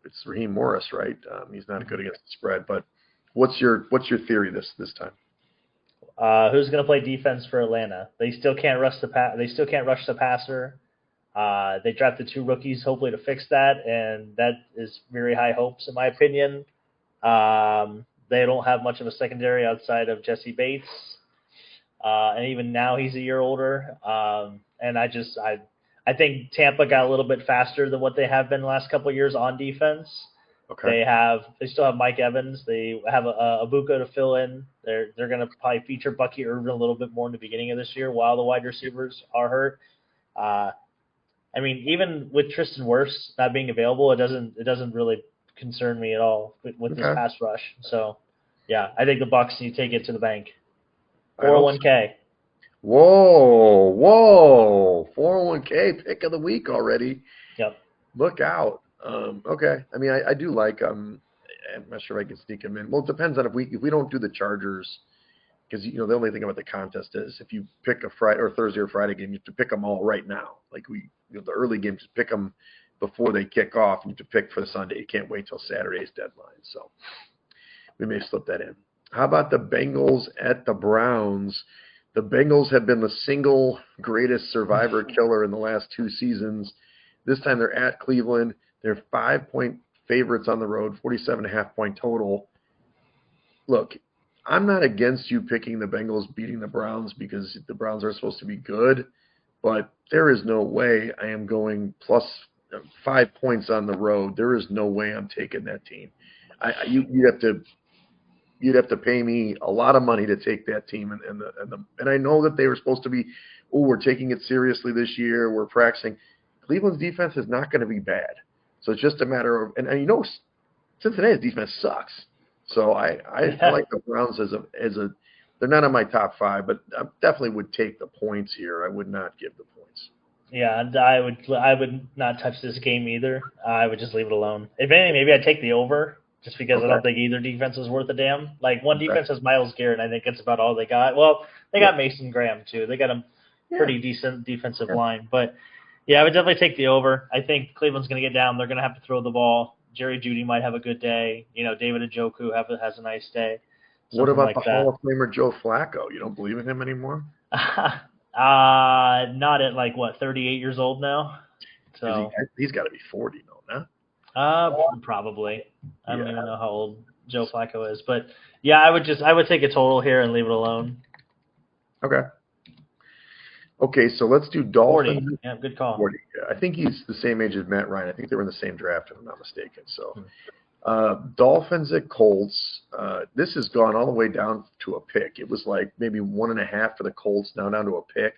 it's Raheem Morris, right? He's not good against the spread. But what's your theory this time? Who's going to play defense for Atlanta? They still can't rush the passer. They drafted 2 rookies, hopefully to fix that, and that is very high hopes in my opinion. They don't have much of a secondary outside of Jesse Bates, and even now he's a year older. And I think Tampa got a little bit faster than what they have been the last couple of years on defense. Okay. They still have Mike Evans. They have a Abuka to fill in. They're going to probably feature Bucky Irvin a little bit more in the beginning of this year while the wide receivers are hurt. Even with Tristan Wirfs not being available, it doesn't really concern me at all with this pass rush. So, yeah, I think the Bucs need to take it to the bank. 401k. Whoa! 401k pick of the week already. Yep. Look out. Okay. I do like. I'm not sure if I can sneak him in. Well, it depends on if we don't do the Chargers, because the only thing about the contest is if you pick a Friday or Thursday or Friday game, you have to pick them all right now. The early games, just pick them before they kick off. You have to pick for the Sunday. You can't wait till Saturday's deadline. So we may slip that in. How about the Bengals at the Browns? The Bengals have been the single greatest survivor killer in the last 2 seasons. This time they're at Cleveland. They're 5-point favorites on the road, 47.5-point total. Look, I'm not against you picking the Bengals beating the Browns because the Browns are supposed to be good, but there is no way I am going plus 5 points on the road. There is no way I'm taking that team. You'd have to pay me a lot of money to take that team, and I know that they were supposed to be. Oh, we're taking it seriously this year. We're practicing. Cleveland's defense is not going to be bad, so it's just a matter of. And Cincinnati's defense sucks. So I like the Browns as a. They're not in my top 5, but I definitely would take the points here. I would not give the points. Yeah, and I would not touch this game either. I would just leave it alone. If anything, maybe I'd take the over. Just because I don't think either defense is worth a damn. One defense has Myles Garrett, and I think that's about all they got. Well, they got Mason Graham, too. They got a pretty decent defensive line. But, yeah, I would definitely take the over. I think Cleveland's going to get down. They're going to have to throw the ball. Jerry Jeudy might have a good day. David Njoku has a nice day. What about like the Hall of Famer Joe Flacco? You don't believe in him anymore? Not at 38 years old now. So he's got to be 40 now, probably. I don't even know how old Joe Flacco is, but yeah, I would take a total here and leave it alone. Okay, so let's do Dolphins. 40. Yeah, good call. 40. I think he's the same age as Matt Ryan. I think they were in the same draft, if I'm not mistaken. So, Dolphins at Colts. This has gone all the way down to a pick. It was like maybe 1.5 for the Colts, now down to a pick.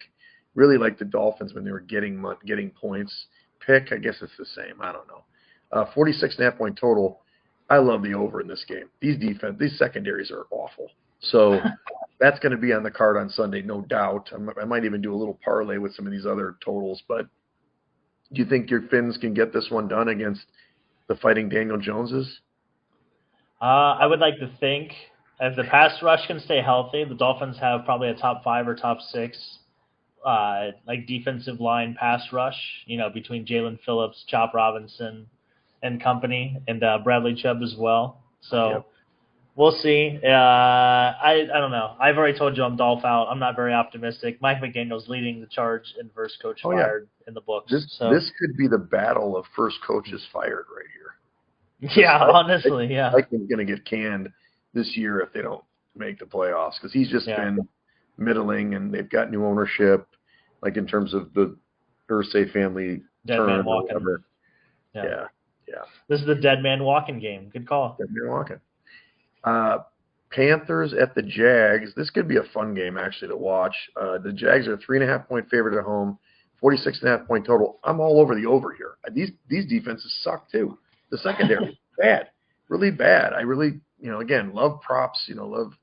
Really like the Dolphins when they were getting points. Pick, I guess it's the same. I don't know. 46.5 point total. I love the over in this game. These secondaries are awful. So that's going to be on the card on Sunday, no doubt. I might even do a little parlay with some of these other totals. But do you think your Finns can get this one done against the Fighting Daniel Joneses? I would like to think if the pass rush can stay healthy, the Dolphins have probably a top 5 or top 6 defensive line pass rush, between Jalen Phillips, Chop Robinson and company, and Bradley Chubb as well. So we'll see. I don't know. I've already told you I'm Dolph out. I'm not very optimistic. Mike McDaniel's leading the charge in first coach fired in the books. This could be the battle of first coaches fired right here. Yeah, honestly, yeah. I think he's going to get canned this year if they don't make the playoffs because he's just been middling, and they've got new ownership, like in terms of the Irsay family dead man walking. Yeah. This is the dead man walking game. Good call. Dead man walking. Panthers at the Jags. This could be a fun game actually to watch. The Jags are 3.5 point favorite at home, 46.5 point total. I'm all over the over here. These defenses suck too. The secondary bad, really bad. I really, again, love props. Love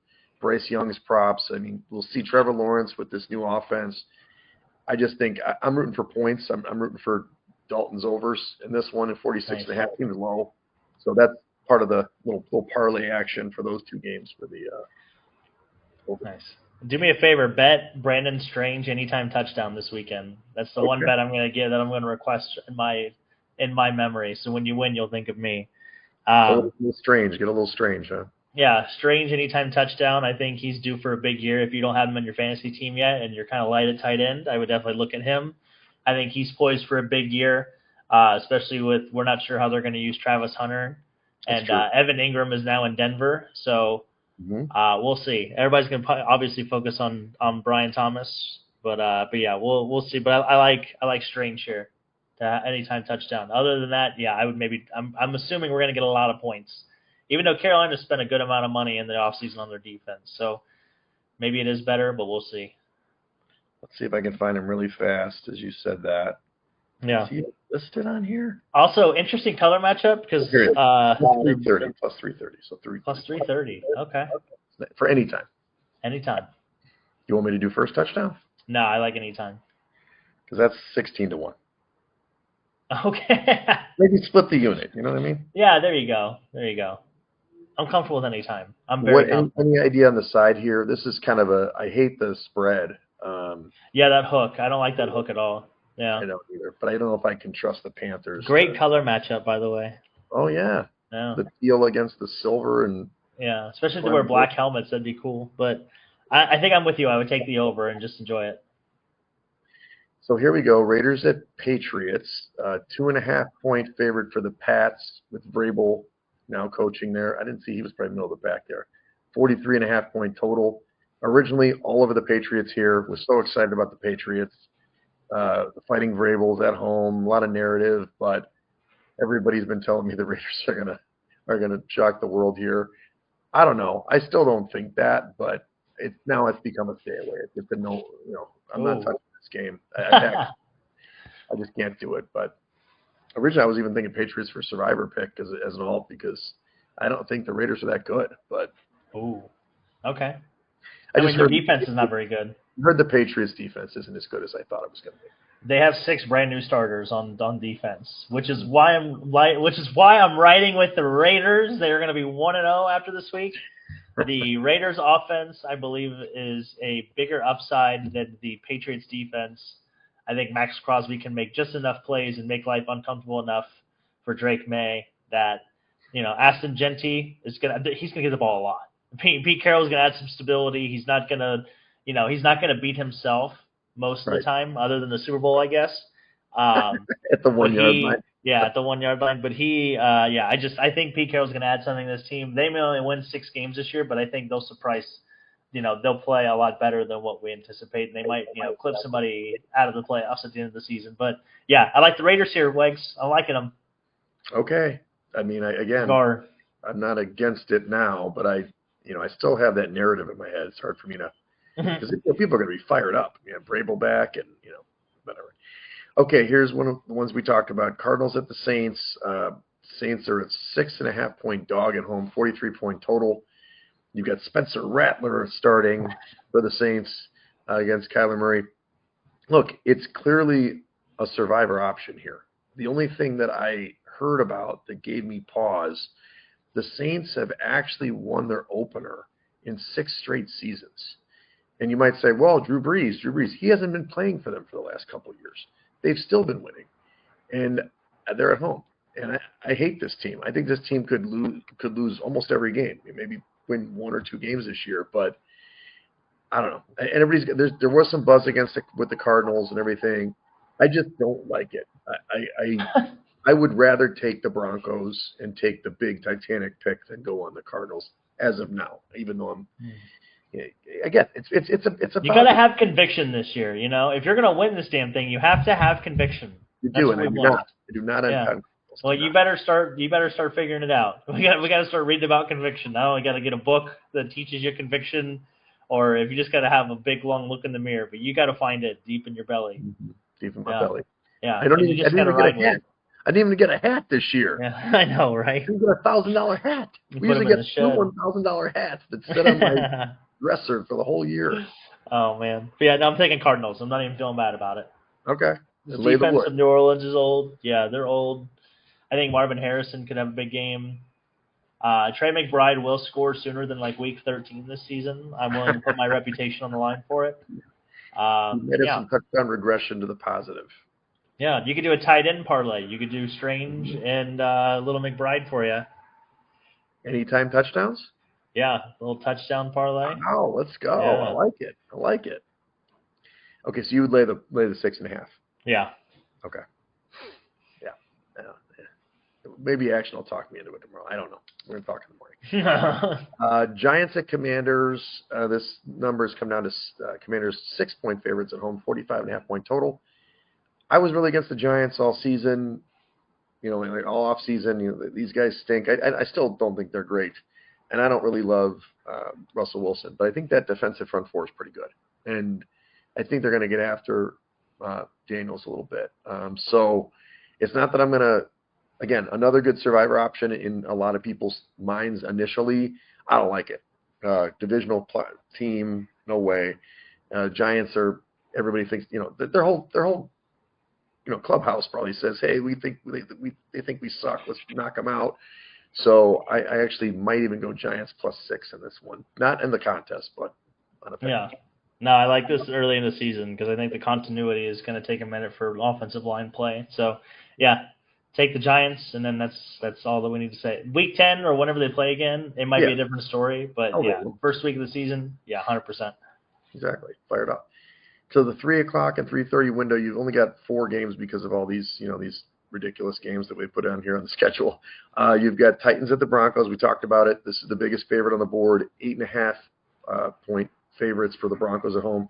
Bryce Young's props. I mean, we'll see Trevor Lawrence with this new offense. I just think I'm rooting for points. I'm rooting for Dalton's overs in this one, and 46.5 seems low. So that's part of the little parlay action for those two games for the over. Nice. Do me a favor, bet Brandon Strange anytime touchdown this weekend. That's the one bet I'm going to give that I'm going to request in my memory. So when you win, you'll think of me. A little strange. Get a little strange, huh? Yeah, Strange anytime touchdown. I think he's due for a big year. If you don't have him on your fantasy team yet and you're kind of light at tight end, I would definitely look at him. I think he's poised for a big year, especially with we're not sure how they're going to use Travis Hunter. And Evan Ingram is now in Denver, so we'll see. Everybody's going to obviously focus on Brian Thomas, but yeah, we'll see. But I like Strange here to anytime touchdown. Other than that, yeah, I would maybe. I'm assuming we're going to get a lot of points, even though Carolina spent a good amount of money in the offseason on their defense. So maybe it is better, but we'll see. Let's see if I can find him really fast, as you said that. Yeah. Is he listed on here? Also, interesting color matchup because 330 plus 330, so 330 plus 330. Okay. For any time. Anytime. You want me to do first touchdown? No, I like anytime. Because that's 16-1. Okay. Maybe split the unit. You know what I mean? Yeah. There you go. I'm comfortable with any time. I'm very comfortable. Any idea on the side here? This is kind of I hate the spread. Yeah, that hook. I don't like that hook at all. Yeah. I don't either, but I don't know if I can trust the Panthers. Great color matchup, by the way. Oh, yeah. Yeah. The teal against the silver. Yeah, especially if they wear black helmets. That'd be cool. But I think I'm with you. I would take the over and just enjoy it. So here we go. Raiders at Patriots. 2.5 point favorite for the Pats with Vrabel now coaching there. I didn't see he was probably middle of the back there. 43.5 point total. Originally, all over the Patriots here. Was so excited about the Patriots. The Fighting Vrabels at home. A lot of narrative, but everybody's been telling me the Raiders are gonna shock the world here. I don't know. I still don't think that, but it's become a stay away. It's a no. I'm not touching this game. I just can't do it. But originally, I was even thinking Patriots for survivor pick as an alt because I don't think the Raiders are that good. But okay. I mean, their defense is not very good. I heard the Patriots defense isn't as good as I thought it was going to be. They have 6 brand new starters on defense, which is why I'm riding with the Raiders. They are going to be 1-0 after this week. The Raiders offense, I believe, is a bigger upside than the Patriots defense. I think Max Crosby can make just enough plays and make life uncomfortable enough for Drake May that, Aston Genty he's gonna get the ball a lot. Pete Carroll's gonna add some stability. He's not gonna beat himself most of the time, other than the Super Bowl, I guess. At the 1 yard line. Yeah, at the 1 yard line. But I think Pete Carroll's gonna add something to this team. They may only win 6 games this year, but I think they'll surprise. They'll play a lot better than what we anticipate, and they might, clip somebody out of the playoffs at the end of the season. But yeah, I like the Raiders here, Wegs. I'm liking them. Okay. I mean, I'm not against it now, but I still have that narrative in my head. It's hard for me to, because people are going to be fired up. Vrabel back and, whatever. Okay, here's one of the ones we talked about. Cardinals at the Saints. Saints are a 6.5-point dog at home, 43-point total. You've got Spencer Rattler starting for the Saints against Kyler Murray. Look, it's clearly a survivor option here. The only thing that I heard about that gave me pause, the Saints have actually won their opener in 6 straight seasons. And you might say, well, Drew Brees, he hasn't been playing for them for the last couple of years. They've still been winning. And they're at home. And I hate this team. I think this team could lose almost every game. Maybe win 1 or 2 games this year, but I don't know. And there was some buzz with the Cardinals and everything. I just don't like it. I would rather take the Broncos and take the big Titanic pick than go on the Cardinals as of now. Even though I'm again, it's a. You got to have conviction this year. If you're going to win this damn thing, you have to have conviction. You do, and I do not. Well, you better start figuring it out. We got to start reading about conviction now. We got to get a book that teaches you conviction, or if you just got to have a big long look in the mirror. But you got to find it deep in your belly. Deep in my belly. Yeah. I didn't even get a hat this year. Yeah, I know, right? I didn't get a $1,000 hat. We usually get 2 $1,000 hats that sit on my dresser for the whole year. Oh man. But yeah, no, I'm taking Cardinals. I'm not even feeling bad about it. Okay. The defense of New Orleans is old. Yeah, they're old. I think Marvin Harrison could have a big game. Trey McBride will score sooner than week 13 this season. I'm willing to put my reputation on the line for it. Made some touchdown regression to the positive. Yeah, you could do a tight end parlay. You could do Strange and little McBride for you. Anytime touchdowns? Yeah, a little touchdown parlay. Oh, let's go. Yeah. I like it. Okay, so you would lay the 6.5. Yeah. Okay. Yeah. Maybe Action will talk me into it tomorrow. I don't know. We're going to talk in the morning. Giants at Commanders. This number has come down to Commanders 6-point favorites at home, 45.5-point total. I was really against the Giants all season, all off season. These guys stink. I still don't think they're great, and I don't really love Russell Wilson. But I think that defensive front four is pretty good, and I think they're going to get after Daniels a little bit. So it's not that I'm going to. Again, another good survivor option in a lot of people's minds initially. I don't like it. Divisional team, no way. Giants are. Everybody thinks their whole clubhouse probably says, hey, they think we suck. Let's knock them out. So I actually might even go Giants +6 in this one. Not in the contest, but on a pick. Yeah. No, I like this early in the season because I think the continuity is going to take a minute for offensive line play. So, yeah, take the Giants, and then that's all that we need to say. Week 10 or whenever they play again, it might be a different story. But, first week of the season, 100%. Exactly. Fired up. So the 3 o'clock and 3:30 window, you've only got 4 games because of all these, these ridiculous games that we put on here on the schedule. You've got Titans at the Broncos. We talked about it. This is the biggest favorite on the board. 8.5 point favorites for the Broncos at home.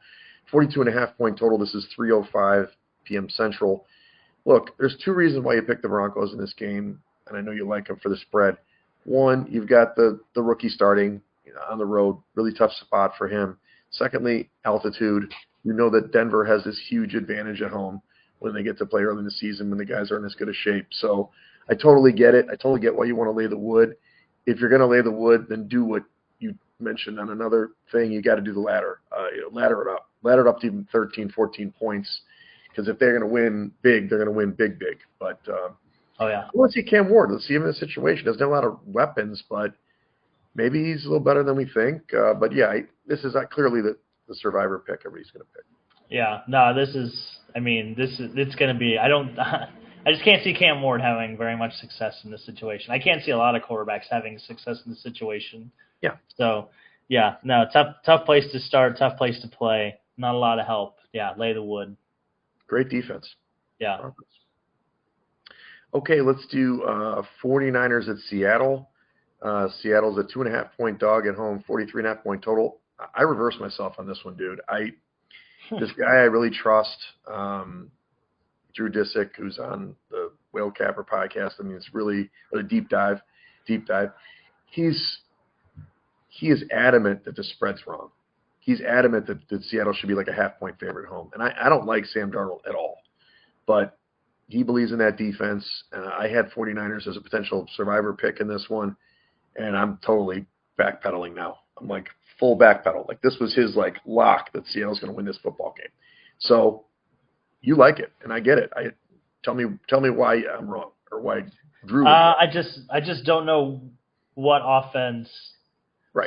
42.5-point total. This is 3:05 p.m. Central. Look, there's 2 reasons why you pick the Broncos in this game, and I know you like them for the spread. One, you've got the rookie starting on the road. Really tough spot for him. Secondly, altitude. You know that Denver has this huge advantage at home when they get to play early in the season when the guys aren't in as good a shape. So I totally get it. I totally get why you want to lay the wood. If you're going to lay the wood, then do what you mentioned on another thing. You got to do the ladder. Ladder it up. Ladder it up to even 13, 14 points. Because if they're going to win big, they're going to win big. But let's see Cam Ward. Let's see him in a situation. Doesn't have a lot of weapons, but maybe he's a little better than we think. But yeah, this is clearly the survivor pick everybody's going to pick. Yeah, no, it's going to be, I just can't see Cam Ward having very much success in this situation. I can't see a lot of quarterbacks having success in this situation. Yeah. So, yeah, no, tough place to start, tough place to play. Not a lot of help. Yeah, lay the wood. Great defense. Yeah. Okay, let's do 49ers at Seattle. Seattle's a 2.5-point dog at home, 43.5-point total. I reversed myself on this one, dude. This guy I really trust, Drew Disick, who's on the Whale Capper podcast. I mean, it's really a deep dive. He is adamant that the spread's wrong. He's adamant that Seattle should be like a half-point favorite at home. And I don't like Sam Darnold at all. But he believes in that defense. I had 49ers as a potential survivor pick in this one. And I'm totally backpedaling now. I'm like full backpedal. Like this was his like lock that Seattle's going to win this football game. So you like it, and I get it. Tell me why I'm wrong or why Drew. I just don't know what offense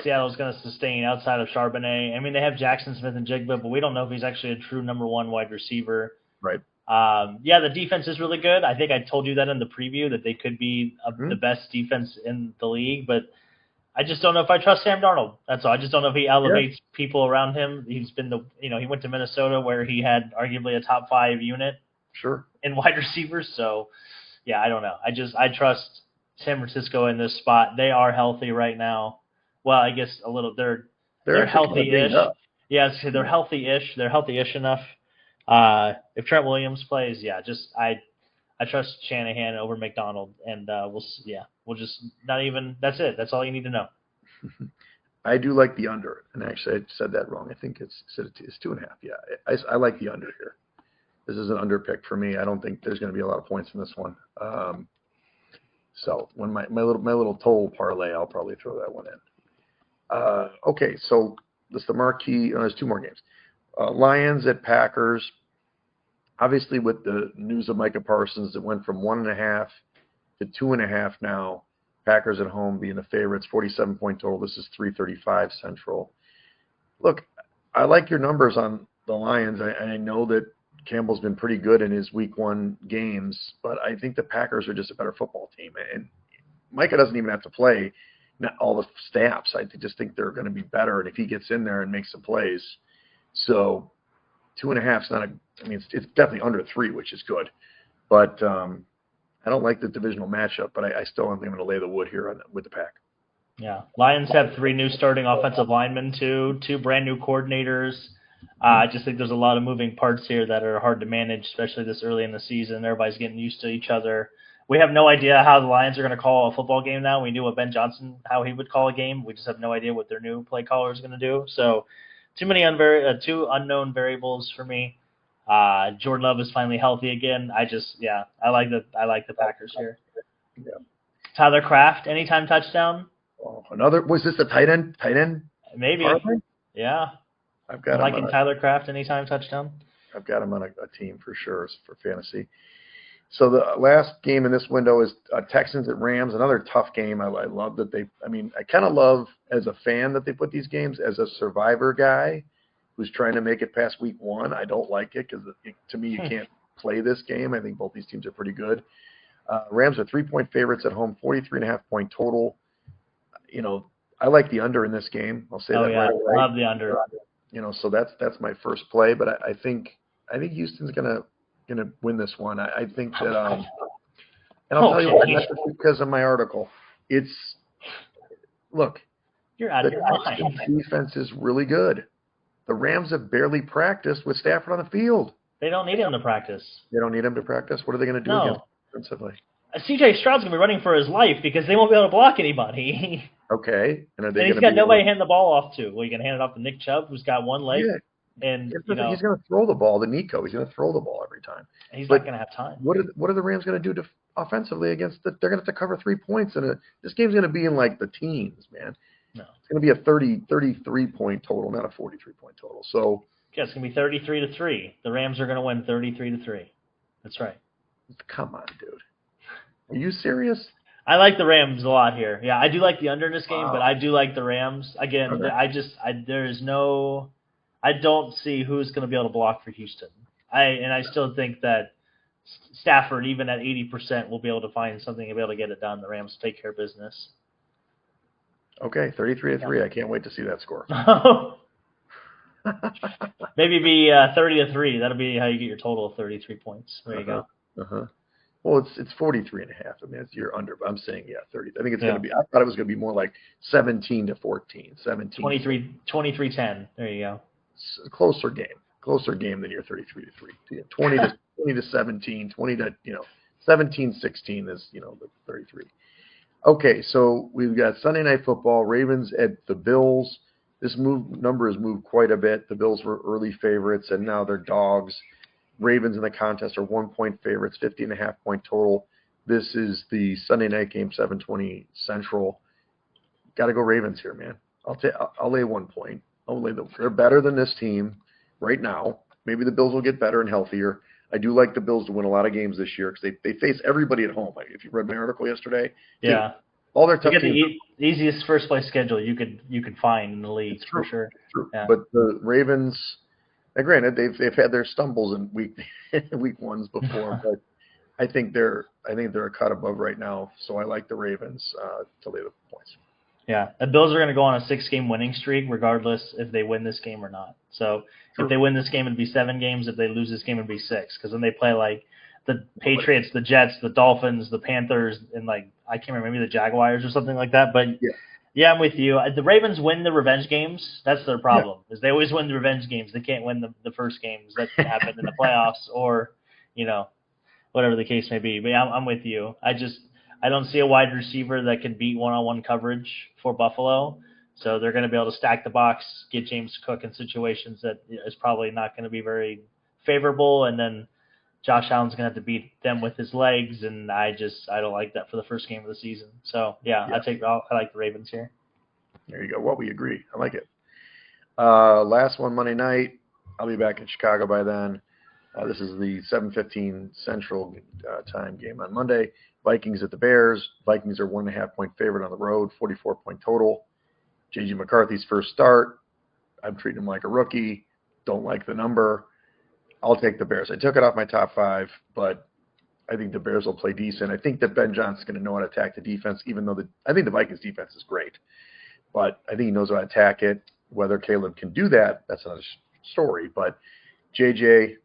Seattle's going to sustain outside of Charbonnet. I mean, they have Jackson Smith and Jigba, but we don't know if he's actually a true number one wide receiver. Right. Yeah, the defense is really good. I think I told you that in the preview that they could be the best defense in the league, but I just don't know if I trust Sam Darnold. That's all. I just don't know if he elevates people around him. He's been he went to Minnesota where he had arguably a top 5 unit in wide receivers. So yeah, I don't know. I trust San Francisco in this spot. They are healthy right now. Well, I guess a little. They're healthy-ish. Yes, they're healthy-ish. They're healthy-ish enough. If Trent Williams plays, I trust Shanahan over McDonald, and we'll just not even. That's it. That's all you need to know. I do like the under, and actually I said that wrong. I think it's 2.5. Yeah, I like the under here. This is an under pick for me. I don't think there's going to be a lot of points in this one. So when my little total parlay, I'll probably throw that one in. Okay, so this is the marquee. There's 2 more games. Lions at Packers. Obviously, with the news of Micah Parsons, it went from 1.5 to 2.5 now. Packers at home being the favorites, 47-point total. This is 335 Central. Look, I like your numbers on the Lions. I know that Campbell's been pretty good in his week 1 games, but I think the Packers are just a better football team. And Micah doesn't even have to play all the snaps. I just think they're going to be better, and if he gets in there and makes some plays. So 2.5 is not it's definitely under 3, which is good. But I don't like the divisional matchup, but I still think I'm going to lay the wood here with the Pack. Yeah. Lions have 3 new starting offensive linemen, 2 brand new coordinators. I just think there's a lot of moving parts here that are hard to manage, especially this early in the season. Everybody's getting used to each other. We have no idea how the Lions are going to call a football game now. We knew what Ben Johnson, how he would call a game. We just have no idea what their new play caller is going to do. So too many 2 unknown variables for me. Jordan Love is finally healthy again. I like the Packers here. Yeah. Tyler Kraft, anytime touchdown. Oh, was this a tight end? Maybe. Partner? Yeah. I've got liking Tyler Kraft anytime touchdown. I've got him on a team for sure for fantasy. So the last game in this window is Texans at Rams, another tough game. I love that I kind of love as a fan that they put these games. As a survivor guy who's trying to make it past week 1, I don't like it because to me you can't play this game. I think both these teams are pretty good. Rams are 3-point favorites at home, 43.5-point total. I like the under in this game. I'll say that right away. Love the under. So that's my first play, but I think Houston's gonna win this one. I think that and I'll tell you why, not just because of my article. You're out of your mind. The defense is really good. The Rams have barely practiced with Stafford on the field. They don't need him to practice. They don't need him to practice? What are they going to do against defensively? C.J. Stroud's going to be running for his life because they won't be able to block anybody. Okay. And he's got nobody to hand the ball off to. Well, you can hand it off to Nick Chubb, who's got 1 leg. Yeah. And he's going to throw the ball to Nico. He's going to throw the ball every time. And he's not going to have time. What are the Rams going to do offensively against they're going to have to cover 3 points. And this game's going to be in like the teens, man. No. It's going to be a 33-point total, not a 43-point total. So yeah, it's going to be 33-3. The Rams are going to win 33-3. That's right. Come on, dude. Are you serious? I like the Rams a lot here. Yeah, I do like the under in this game, but I do like the Rams. Again, okay. I don't see who's going to be able to block for Houston. I still think that Stafford, even at 80%, will be able to find something and be able to get it done. The Rams take care of business. Okay, 33-3. I can't wait to see that score. Maybe be 30-3. That'll be how you get your total of 33 points. There you go. Well, it's 43.5. I mean, you're under, but I'm saying 30. I think it's going to be. I thought it was going to be more like 17-14, 17. 23-10. There you go. It's a closer game than your 33-3. 20 to 17, 20 to 17-16 is the 33. Okay, so we've got Sunday Night Football. Ravens at the Bills. This number has moved quite a bit. The Bills were early favorites, and now they're dogs. Ravens in the contest are 1-point favorites, 50.5 point total. This is the Sunday night game, 7:20 Central. Got to go Ravens here, man. I'll lay 1 point. They're better than this team right now. Maybe the Bills will get better and healthier. I do like the Bills to win a lot of games this year because they face everybody at home. Like if you read my article yesterday, all their tough teams. The easiest first place schedule you could find in the league for sure. True. Yeah. But the Ravens. Now, granted, they've had their stumbles in week ones before, but I think they're a cut above right now. So I like the Ravens to lay the points. Yeah, the Bills are going to go on a 6-game winning streak, regardless if they win this game or not. So if they win this game, it'd be 7 games. If they lose this game, it'd be 6. Because then they play like the Patriots, the Jets, the Dolphins, the Panthers, and like I can't remember, maybe the Jaguars or something like that. But yeah, I'm with you. The Ravens win the revenge games. That's their problem. Is they always win the revenge games. They can't win the first games that happen in the playoffs or whatever the case may be. But yeah, I'm with you. I don't see a wide receiver that can beat one-on-one coverage for Buffalo. So they're going to be able to stack the box, get James Cook in situations that is probably not going to be very favorable, and then Josh Allen's going to have to beat them with his legs, and I don't like that for the first game of the season. So, I like the Ravens here. There you go. Well, we agree. I like it. Last one, Monday night. I'll be back in Chicago by then. This is the 7:15 Central time game on Monday. Vikings at the Bears. Vikings are 1.5-point favorite on the road, 44-point total. J.J. McCarthy's first start. I'm treating him like a rookie. Don't like the number. I'll take the Bears. I took it off my top 5, but I think the Bears will play decent. I think that Ben Johnson's going to know how to attack the defense, even though I think the Vikings defense is great. But I think he knows how to attack it. Whether Caleb can do that, that's another story. But JJ,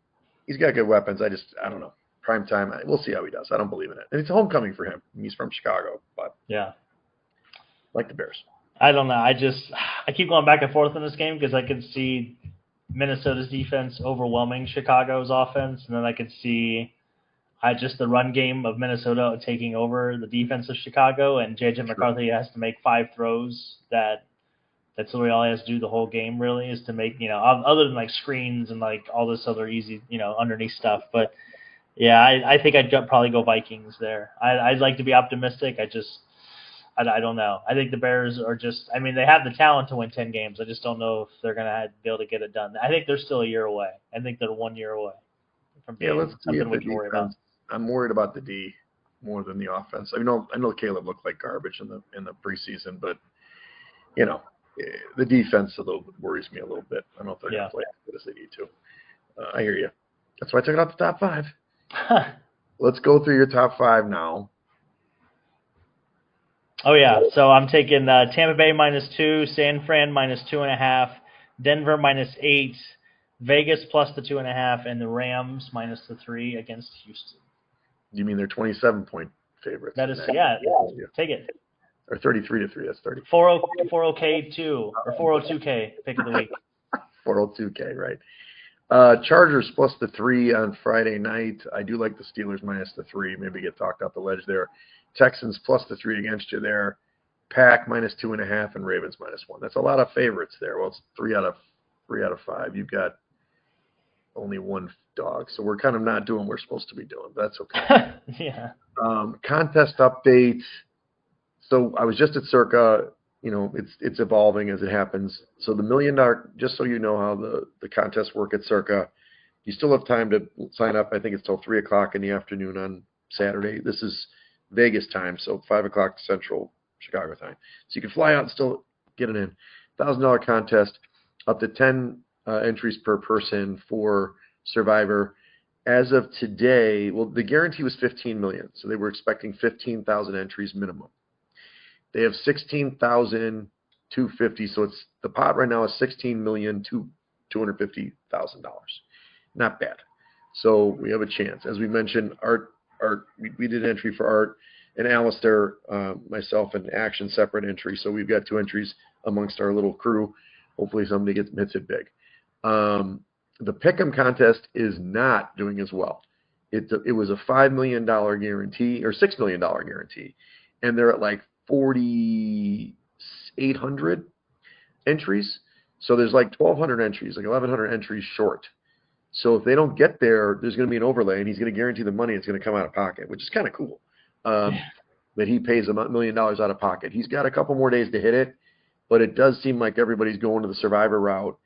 he's got good weapons. I don't know. Prime time, we'll see how he does. I don't believe in it. And it's a homecoming for him. He's from Chicago, but like the Bears. I don't know. I keep going back and forth in this game because I can see Minnesota's defense overwhelming Chicago's offense, and then I could see just the run game of Minnesota taking over the defense of Chicago, and J.J. McCarthy has to make 5 throws that's really all he has to do the whole game, really, is to make, other than like screens and like all this other easy, underneath stuff. But yeah, I think I'd probably go Vikings there. I'd like to be optimistic. I don't know. I think the Bears are they have the talent to win 10 games. I just don't know if they're going to be able to get it done. I think they're still a year away. I think they're 1 year away from being something we can worry about. I'm worried about the D more than the offense. I know Caleb looked like garbage in the preseason, but the defense worries me a little bit. I don't know if they're going to play as good as they need to. I hear you. That's why I took it off the top 5. Let's go through your top 5 now. Oh, yeah. So I'm taking Tampa Bay -2, San Fran -2.5, Denver -8, Vegas plus the 2.5, and the Rams -3 against Houston. You mean they're 27-point favorites? That is, take it. Or 33-3, that's 30. 402K2, or 402K, pick of the week. 402K, right. Chargers plus the 3 on Friday night. I do like the Steelers minus the 3. Maybe get talked off the ledge there. Texans plus the 3 against you there. Pack minus 2.5 and Ravens -1. That's a lot of favorites there. Well, it's 3 out of 5. You've got only 1 dog, so we're kind of not doing what we're supposed to be doing. But that's okay. Yeah. Contest update. So I was just at Circa. It's evolving as it happens. So the $1 million, just so you know how the contests work at Circa, you still have time to sign up. I think it's till 3 o'clock in the afternoon on Saturday. This is Vegas time, so 5 o'clock Central Chicago time. So you can fly out and still get it in. $1,000 contest, up to 10 entries per person for Survivor. as of today, well, the guarantee was 15 million, so they were expecting 15,000 entries minimum. They have 16,250, so it's the pot right now is $16,250,000. Not bad. So we have a chance. As we mentioned, Art, we did an entry for Art, and Alistair, myself, and Action separate entry. So we've got 2 entries amongst our little crew. Hopefully somebody hits it big. The Pick'em contest is not doing as well. It was a $5 million guarantee or $6 million guarantee, and they're at like 4,800 entries. So there's like 1,200 entries, like 1,100 entries short. So if they don't get there, there's going to be an overlay, and he's going to guarantee the money. It's going to come out of pocket, which is kind of cool. That he pays $1 million out of pocket. He's got a couple more days to hit it, but it does seem like everybody's going to the Survivor route.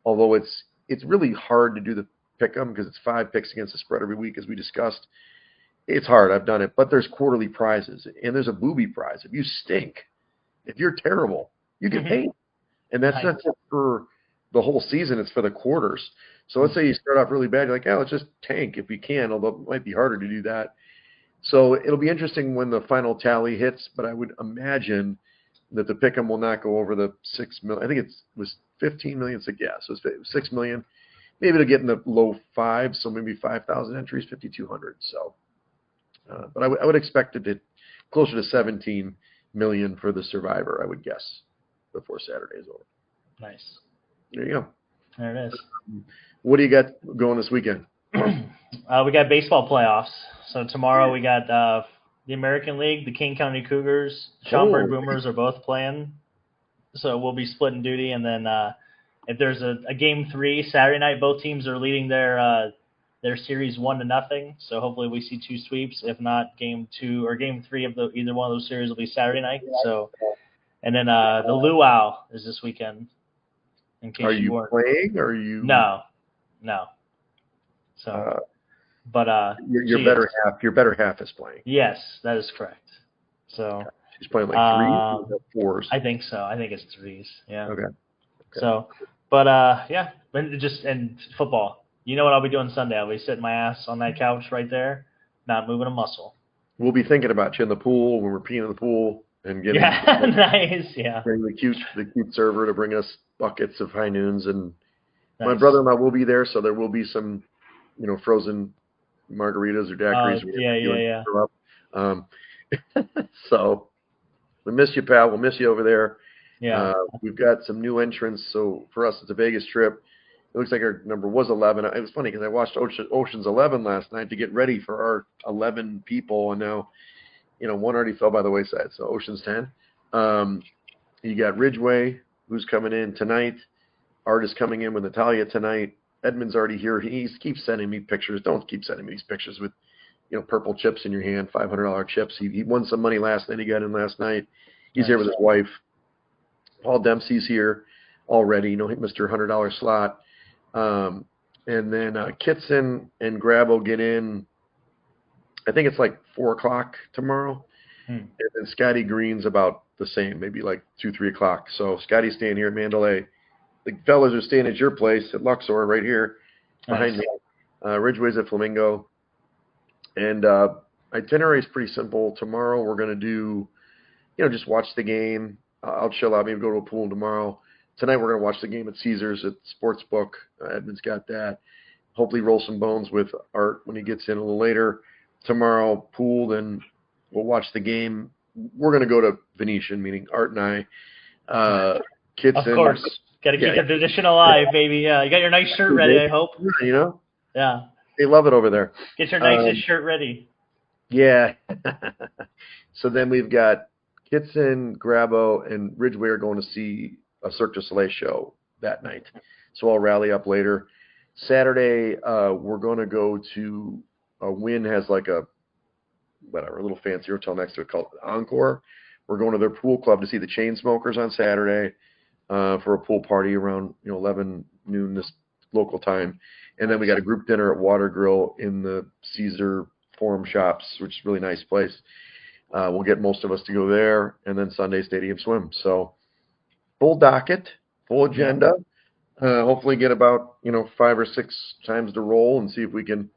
Although it's really hard to do the pick'em because it's 5 picks against the spread every week, as we discussed. It's hard. I've done it, but there's quarterly prizes, and there's a booby prize. If you stink, if you're terrible, you get paid, and that's not just for the whole season. It's for the quarters. So let's say you start off really bad. You're like, let's just tank if we can, although it might be harder to do that. So it'll be interesting when the final tally hits, but I would imagine that the pick'em will not go over the 6 million. I think it was 15 million. So yeah, so it's 6 million. Maybe it'll get in the low 5s, so maybe 5,000 entries, 5,200. So, but I would expect it to closer to 17 million for the Survivor, I would guess, before Saturday is over. Nice. There you go. There it is. What do you got going this weekend? We got baseball playoffs. So tomorrow we got the American League, the King County Cougars, Schaumburg Boomers are both playing. So we'll be splitting duty. And then if there's a game 3 Saturday night, both teams are leading their series 1-0. So hopefully we see 2 sweeps. If not, game 2 or game 3 of either one of those series will be Saturday night. So, and then the luau is this weekend. In case are you playing? Or are you? No. So, but your better half. Your better half is playing. Yes, that is correct. So she's playing like 3s or 4s. I think so. I think it's 3s. Yeah. Okay. So, but yeah, and football. You know what I'll be doing Sunday? I'll be sitting my ass on that couch right there, not moving a muscle. We'll be thinking about you in the pool when we're peeing in the pool and getting nice. Yeah. Bring the cute server to bring us buckets of high noons, and nice. My brother-in-law will be there, so there will be some, frozen margaritas or daiquiris. Yeah. So we miss you, pal. We'll miss you over there. Yeah. We've got some new entrants, so for us it's a Vegas trip. It looks like our number was 11. It was funny because I watched Ocean's 11 last night to get ready for our 11 people, and now, one already fell by the wayside. So Ocean's 10. You got Ridgeway, who's coming in tonight. Art is coming in with Natalia tonight. Edmund's already here. He keeps sending me pictures. Don't keep sending me these pictures with, purple chips in your hand, $500 chips. He won some money last night. He got in last night. He's here with his wife. Paul Dempsey's here already. Mr. $100 slot. And then Kitson and Grabo get in. I think it's like 4 o'clock tomorrow. And then Scotty Green's about the same, maybe like 2-3 o'clock. So Scotty's staying here at Mandalay. The fellas are staying at your place at Luxor right here behind me. Ridgeway's at Flamingo. And itinerary is pretty simple. Tomorrow we're going to do, just watch the game. I'll chill out, maybe go to a pool tomorrow. Tonight we're going to watch the game at Caesars at Sportsbook. Edmund's got that. Hopefully roll some bones with Art when he gets in a little later. Tomorrow, pool, then we'll watch the game. We're going to go to Venetian, meaning Art and I. Kitson. Of course. Got to keep the tradition alive, baby. Yeah, you got your nice shirt ready, I hope. Yeah. They love it over there. Get your nicest shirt ready. Yeah. So then we've got Kitson, Grabo, and Ridgeway are going to see a Cirque du Soleil show that night. So I'll rally up later. Saturday, we're going to go to Wynn has like a little fancy hotel next to it called Encore. We're going to their pool club to see the Chainsmokers on Saturday for a pool party around 11 noon this local time. And then we got a group dinner at Water Grill in the Caesar Forum Shops, which is a really nice place. We'll get most of us to go there, and then Sunday Stadium Swim. So full docket, full agenda. Hopefully get about 5 or 6 times to roll and see if we can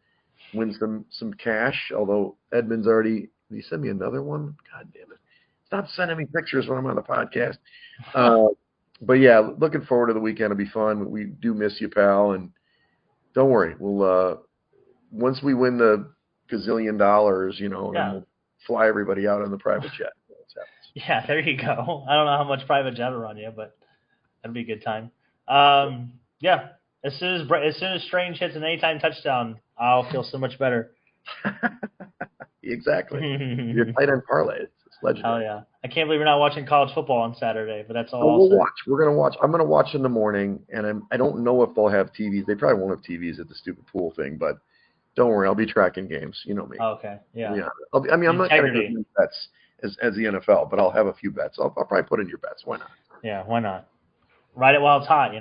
win some cash. Although Edmund's already, did he send me another one? God damn it! Stop sending me pictures when I'm on the podcast. But yeah, looking forward to the weekend. It'll be fun. We do miss you, pal, and don't worry. We'll once we win the gazillion dollars, then we'll fly everybody out on the private jet. Yeah, there you go. I don't know how much private jet will run you, but that'd be a good time. Yeah, as soon as Strange hits an anytime touchdown, I'll feel so much better. Exactly. You're tight end parlay. It's legendary. Oh yeah, I can't believe we're not watching college football on Saturday, but that's all. We'll watch. We're gonna watch. I'm gonna watch in the morning, and I don't know if they'll have TVs. They probably won't have TVs at the stupid pool thing, but don't worry, I'll be tracking games. You know me. Okay. Yeah. Yeah. I'm not gonna do bets as the NFL, but I'll have a few bets. I'll probably put in your bets. Why not? Yeah. Why not? Ride it while it's hot.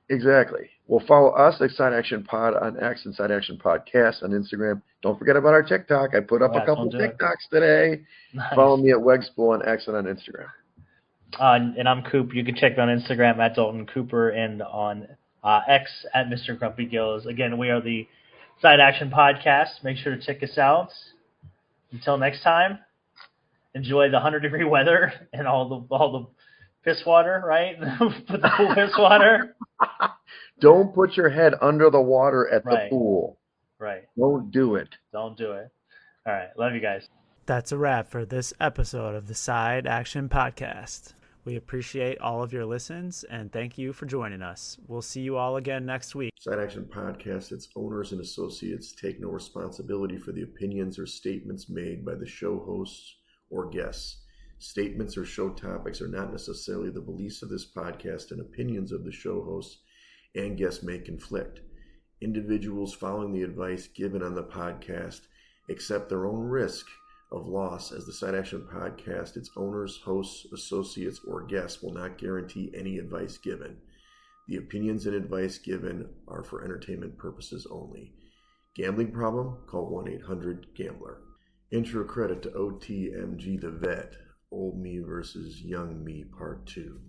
Exactly. Well, follow us at Side Action Pod on X and Side Action Podcast on Instagram. Don't forget about our TikTok. I put up a couple of TikToks today. Nice. Follow me at Wegs on X and on Instagram. And I'm Coop. You can check me on Instagram at Dalton Cooper and on X at Mr. Grumpy Gills. Again, we are the Side Action Podcast. Make sure to check us out. Until next time, enjoy the 100-degree weather and all the piss water, right? Put the pool piss water. Don't put your head under the water at the pool. Right. Don't do it. Don't do it. All right. Love you guys. That's a wrap for this episode of the Side Action Podcast. We appreciate all of your listens and thank you for joining us. We'll see you all again next week. Side Action Podcast, its owners and associates take no responsibility for the opinions or statements made by the show hosts or guests. Statements or show topics are not necessarily the beliefs of this podcast, and opinions of the show hosts and guests may conflict. Individuals following the advice given on the podcast accept their own risk of loss, as the Side Action Podcast, its owners, hosts, associates, or guests will not guarantee any advice given. The opinions and advice given are for entertainment purposes only. Gambling problem? Call 1-800-GAMBLER. Intro credit to OTMG the Vet, Old Me versus Young Me Part 2.